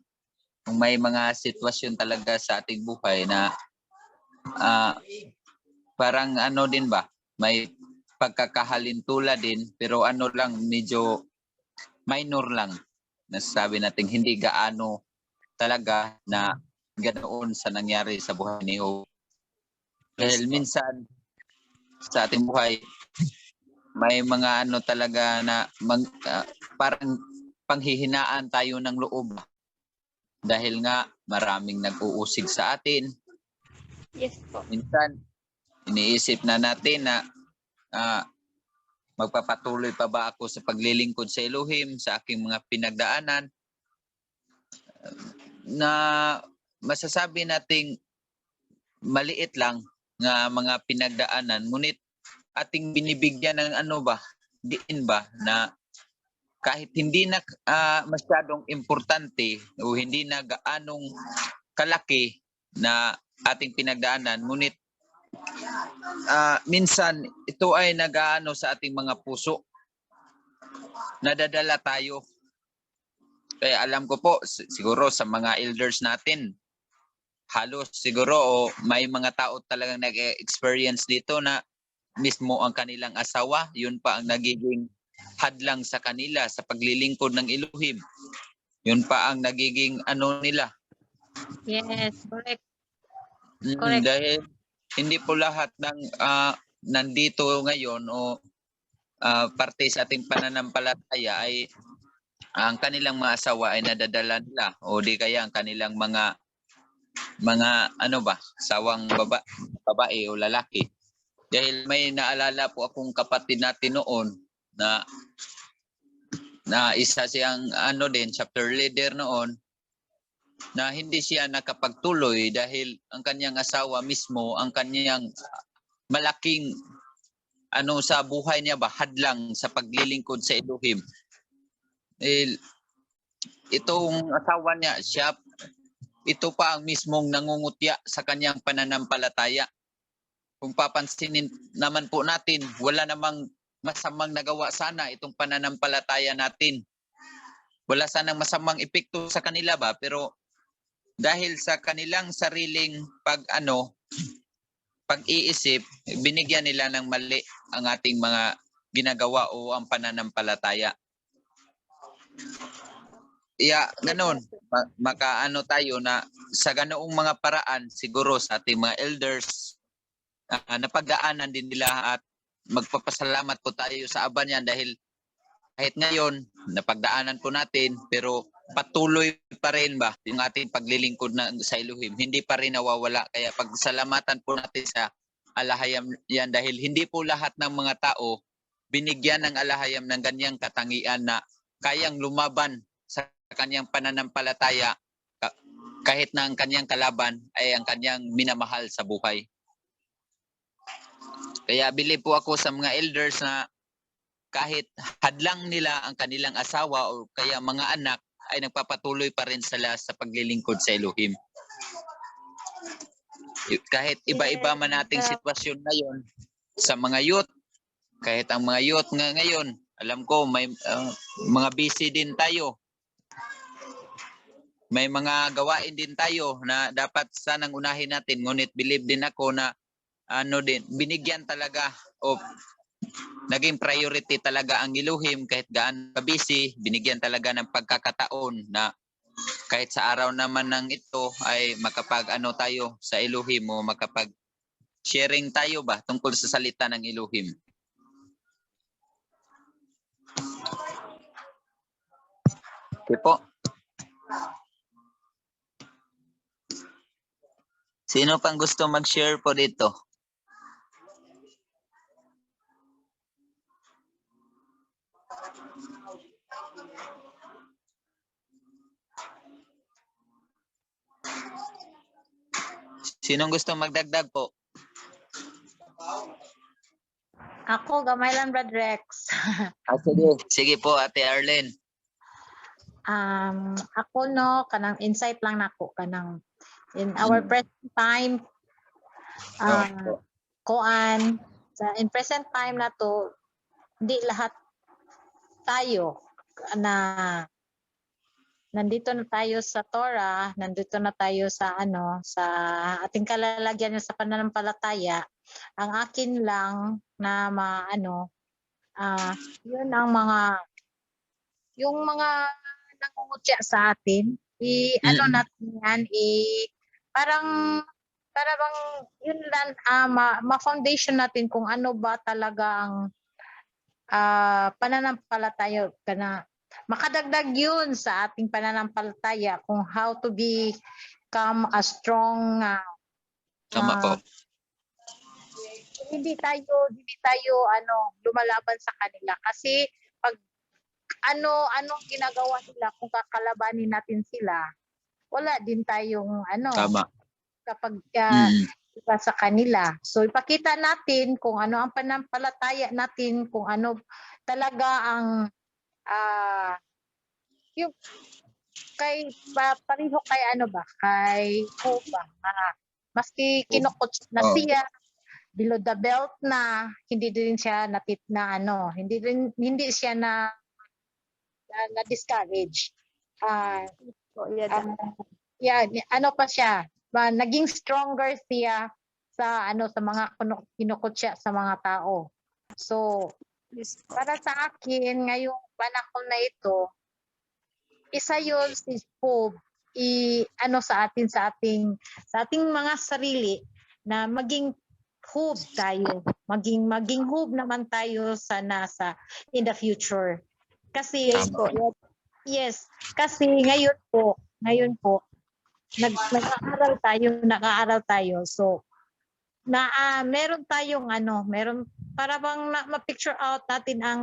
kung may mga sitwasyon talaga sa ating buhay na parang din ba, may pagkakahalintula din, pero lang, medyo minor lang. Nasasabi natin hindi gaano talaga na ganoon sa nangyari sa buhay ni Job. Dahil minsan sa ating buhay, may mga talaga na parang panghihinaan tayo ng loob. Dahil nga maraming nag-uusig sa atin. Yes po. Minsan, iniisip na natin na magpapatuloy pa ba ako sa paglilingkod sa Elohim, sa aking mga pinagdaanan, na masasabi nating maliit lang nga mga pinagdaanan, ngunit ating binibigyan ng diin ba na kahit hindi na masyadong importante o hindi na gaanong kalaki na ating pinagdaanan, ngunit minsan ito ay nagaano sa ating mga puso. Nadadala tayo. Kaya alam ko po, siguro sa mga elders natin, halos siguro may mga tao talagang nag-experience dito na mismo ang kanilang asawa, yun pa ang nagiging hadlang sa kanila sa paglilingkod ng Elohim. Yun pa ang nagiging nila. Yes, correct. Correct. Dahil hindi po lahat ng nandito ngayon o parte sa ating pananampalataya ay ang kanilang mga asawa ay nadadala nila o di kaya ang kanilang mga asawang babae o lalaki. Dahil may naalala po akong kapatid natin noon na isa siyang chapter leader noon, na hindi siya nakapagtuloy dahil ang kanyang asawa mismo ang kanyang malaking sa buhay niya ba, hadlang sa paglilingkod sa Elohim. Itong asawa niya, ito pa ang mismong nangungutya sa kanyang pananampalataya. Kung papansinin naman po natin, wala namang masamang nagawa sana itong pananampalataya natin. Wala sanang masamang epekto sa kanila ba, pero dahil sa kanilang sariling pag-iisip, binigyan nila ng mali ang ating mga ginagawa o ang pananampalataya. Ganon. Makaano tayo na sa ganoong mga paraan, siguro sa ating mga elders, napagdaanan din nila at magpapasalamat po tayo sa Aba niyan dahil kahit ngayon, napagdaanan po natin, pero patuloy pa rin ba yung ating paglilingkod sa Elohim. Hindi pa rin nawawala. Kaya pagsalamatan po natin sa alahayam yan dahil hindi po lahat ng mga tao binigyan ng alahayam ng ganyang katangian na kayang lumaban sa kanyang pananampalataya kahit na ang kanyang kalaban ay ang kanyang minamahal sa buhay. Kaya bilib po ako sa mga elders na kahit hadlang nila ang kanilang asawa o kaya mga anak, ay nagpapatuloy pa rin sila sa paglilingkod sa Elohim. Kahit iba-iba man nating sitwasyon ngayon sa mga youth, kahit ang mga youth ngayon, alam ko may mga busy din tayo. May mga gawain din tayo na dapat sanang unahin natin, ngunit believe din ako na binigyan talaga o naging priority talaga ang Elohim kahit gaano ka busy, binigyan talaga ng pagkakataon na kahit sa araw naman ng ito ay makapag-ano tayo sa Elohim o makapag-sharing tayo ba tungkol sa salita ng Elohim. Okay po. Sino pang gusto mag-share po dito? Sinong gusto magdagdag po? Ako, gamay lang, Brad Rex. Sige po, Ate Arlene. Ako no, kanang insight lang nako kanang in our present time, kuan, in present time na to, hindi lahat tayo na nandito na tayo sa Torah, nandito na tayo sa sa ating kalalagyan sa pananampalataya. Ang akin lang na yun ang yung mga nangungutya sa atin, natin yan, parang bang yun lang, ma-foundation natin kung ano ba talaga ang pananampalataya na makadagdag yun sa ating pananampalataya kung how to become a strong Tama po. hindi tayo lumalaban sa kanila kasi pag anong ginagawa nila kung kakalabanin natin sila, wala din tayong Tama. kapag iba sa kanila. So ipakita natin kung ano ang pananampalataya natin, kung ano talaga ang yung kay pareho kay kay Hoba. Maski kinukot na siya, below the belt na, hindi din siya hindi siya na discourage. Pa siya, naging stronger siya sa sa mga kinukot siya sa mga tao. So para sa akin ngayong panahon na ito, isa yun si Job sa ating mga sarili na maging hope tayo, maging hope naman tayo sa nasa in the future. Kasi kasi ngayon po nag-aaral tayo. So meron tayong meron para bang ma-picture out natin ang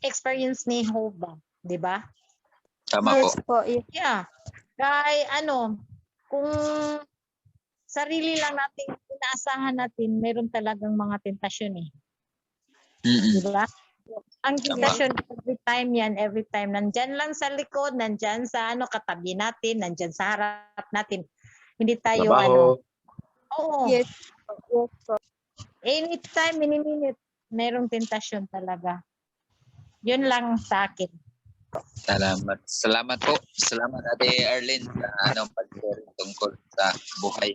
experience ni Job, 'di ba? Tama po. Yeah. Kaya kung sarili lang natin inaasahan natin, meron talagang mga tentasyon Di ba? Ang tentasyon every time nandyan lang sa likod, nandyan sa katabi natin, nandyan sa harap natin. Hindi tayo Oo. Yes. Anytime, any minute, merong tentasyon talaga. Yun lang sa akin. Salamat. Salamat po. Salamat Ate Arlene sa pag-share tungkol sa buhay.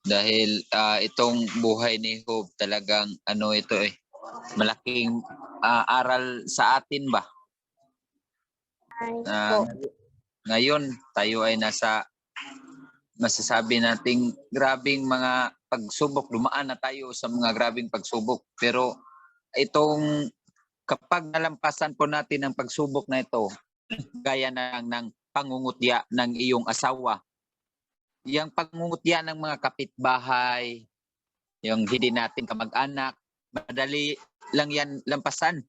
Dahil itong buhay ni Job talagang ito malaking aral sa atin ba? Ngayon tayo ay masasabi nating grabing mga pagsubok, dumaan na tayo sa mga grabing pagsubok. Pero itong kapag nalampasan po natin ang pagsubok na ito, gaya ng pangungutya ng iyong asawa, yung pangungutya ng mga kapitbahay, yung hindi natin kamag-anak, madali lang yan lampasan.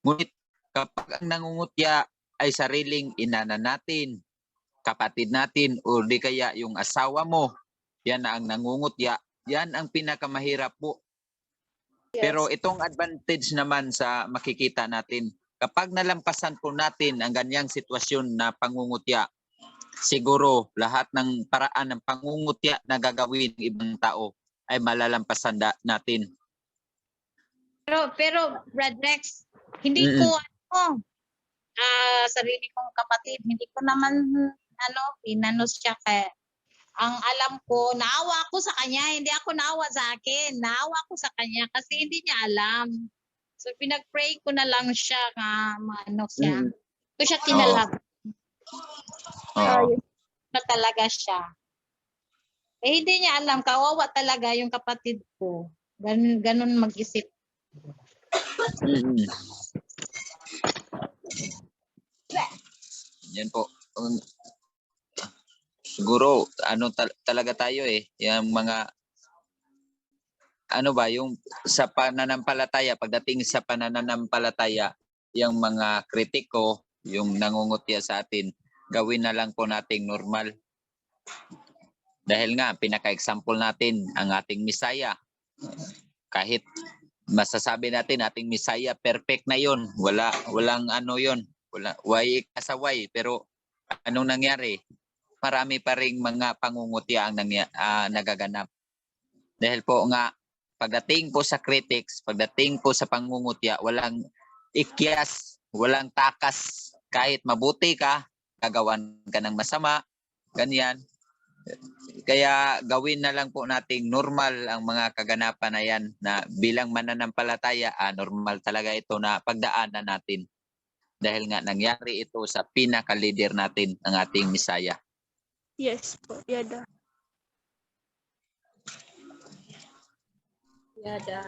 Ngunit kapag ang nangungutya ay sariling inana natin, kapatid natin, o di kaya yung asawa mo, yan na ang nangungutya, yan ang pinakamahirap po. Pero itong advantage naman sa makikita natin, kapag nalampasan po natin ang ganyang sitwasyon na pangungutya, siguro lahat ng paraan ng pangungutya na gagawin ng ibang tao ay malalampasan natin. Pero Brad Rex, hindi ko sarili kong kapatid, hindi ko naman inanos siya kaya ang alam ko, naawa ako sa kanya, hindi ako naawa sa akin. Naawa ako sa kanya kasi hindi niya alam. So pinag-pray ko na lang siya nga maano siya. Mm. Ko siya tinalak Oo. na talaga siya. Eh hindi niya alam, kawawa talaga yung kapatid ko. Ganun mag-isip. Mm. Yan po. Siguro talaga tayo yung mga ano ba yung sa pananampalataya, pagdating sa pananampalataya, yung mga kritiko, yung nangungutya sa atin, gawin na lang po nating normal. Dahil nga pinaka-example natin ang ating Misaya. Kahit masasabi natin ating Misaya perfect na 'yon, walang ano 'yon, wala way kasaway, pero anong nangyari? Marami pa ring mga pangungutya ang nagaganap. Dahil po nga pagdating po sa critics, pagdating po sa pangungutya, walang ikyas, walang takas. Kahit mabuti ka, gagawan ka ng masama, ganyan. Kaya gawin na lang po nating normal ang mga kaganapan na yan na bilang mananampalataya, normal talaga ito na pagdaanan natin. Dahil nga nangyari ito sa pinaka-leader natin, ang ating Misaya. Yes po, Yada. Yada.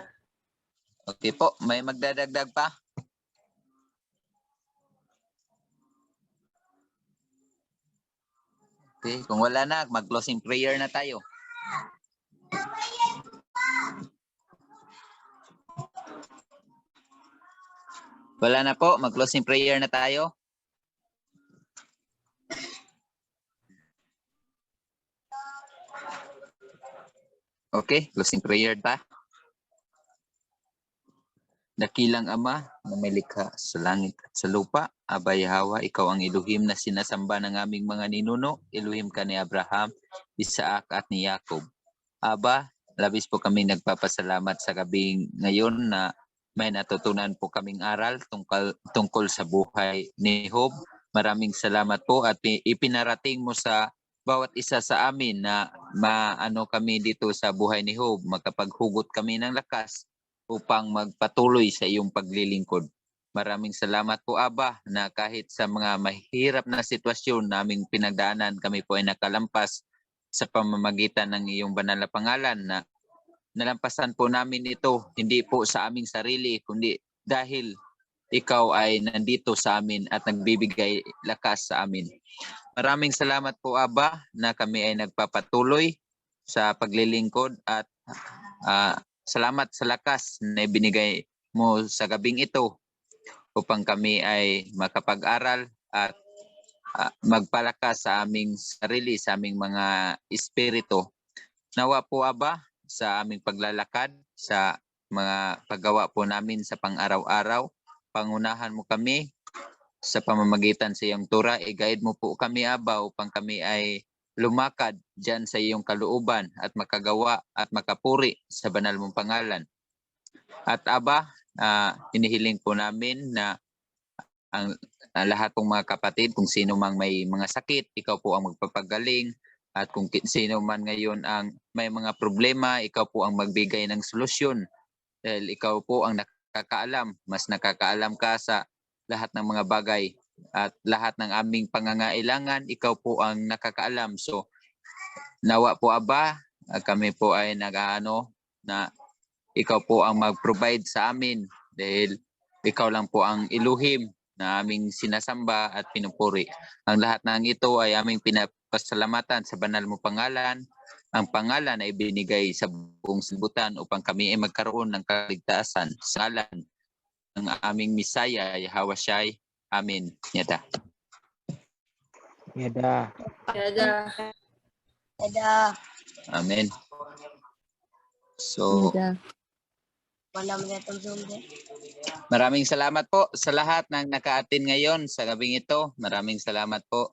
Okay po, may magdadagdag pa? Okay, kung wala na, mag-closing prayer na tayo. Wala na po, mag-closing prayer na tayo. Okay, closing prayer ta. Dakilang Ama na may likha sa langit at sa lupa, Abay Hawa, ikaw ang Elohim na sinasamba ng aming mga ninuno. Elohim ka ni Abraham, Isaac at ni Jacob. Aba, labis po kami nagpapasalamat sa gabing ngayon na may natutunan po kaming aral tungkol sa buhay ni Job. Maraming salamat po at ipinarating mo sa bawat isa sa amin na maano kami dito sa buhay ni Job, makapaghugot kami ng lakas upang magpatuloy sa iyong paglilingkod. Maraming salamat po Aba na kahit sa mga mahirap na sitwasyon naming pinagdaanan, kami po ay nakalampas sa pamamagitan ng iyong banal na pangalan na nalampasan po namin ito hindi po sa aming sarili kundi dahil ikaw ay nandito sa amin at nagbibigay lakas sa amin. Maraming salamat po Aba na kami ay nagpapatuloy sa paglilingkod at salamat sa lakas na ibinigay mo sa gabing ito upang kami ay makapag-aral at magpalakas sa aming sarili, sa aming mga espiritu. Nawa po Aba sa aming paglalakad, sa mga paggawa po namin sa pang-araw-araw, pangunahan mo kami sa pamamagitan sa iyong tura, i-guide mo po kami Aba upang kami ay lumakad dyan sa iyong kalooban at makagawa at makapuri sa banal mong pangalan. At Aba, hinihiling po namin na ang lahat pong mga kapatid, kung sino mang may mga sakit, ikaw po ang magpapagaling. At kung sino man ngayon ang may mga problema, ikaw po ang magbigay ng solusyon. Dahil ikaw po ang nakakaalam, mas nakakaalam ka sa lahat ng mga bagay. At lahat ng aming pangangailangan, ikaw po ang nakakaalam. So, nawa po Aba, kami po ay nag-aano na ikaw po ang mag-provide sa amin dahil ikaw lang po ang Elohim na aming sinasamba at pinupuri. Ang lahat ng ito ay aming pinapasalamatan sa banal mo pangalan. Ang pangalan ay binigay sa buong sanlibutan upang kami ay magkaroon ng kaligtasan sa ngalan ng aming Misaya, Yahweh Shai. Amen. Yada. Yada. Yada. Amen. So, maraming salamat po sa lahat ng naka-attend ngayon sa gabing ito. Maraming salamat po.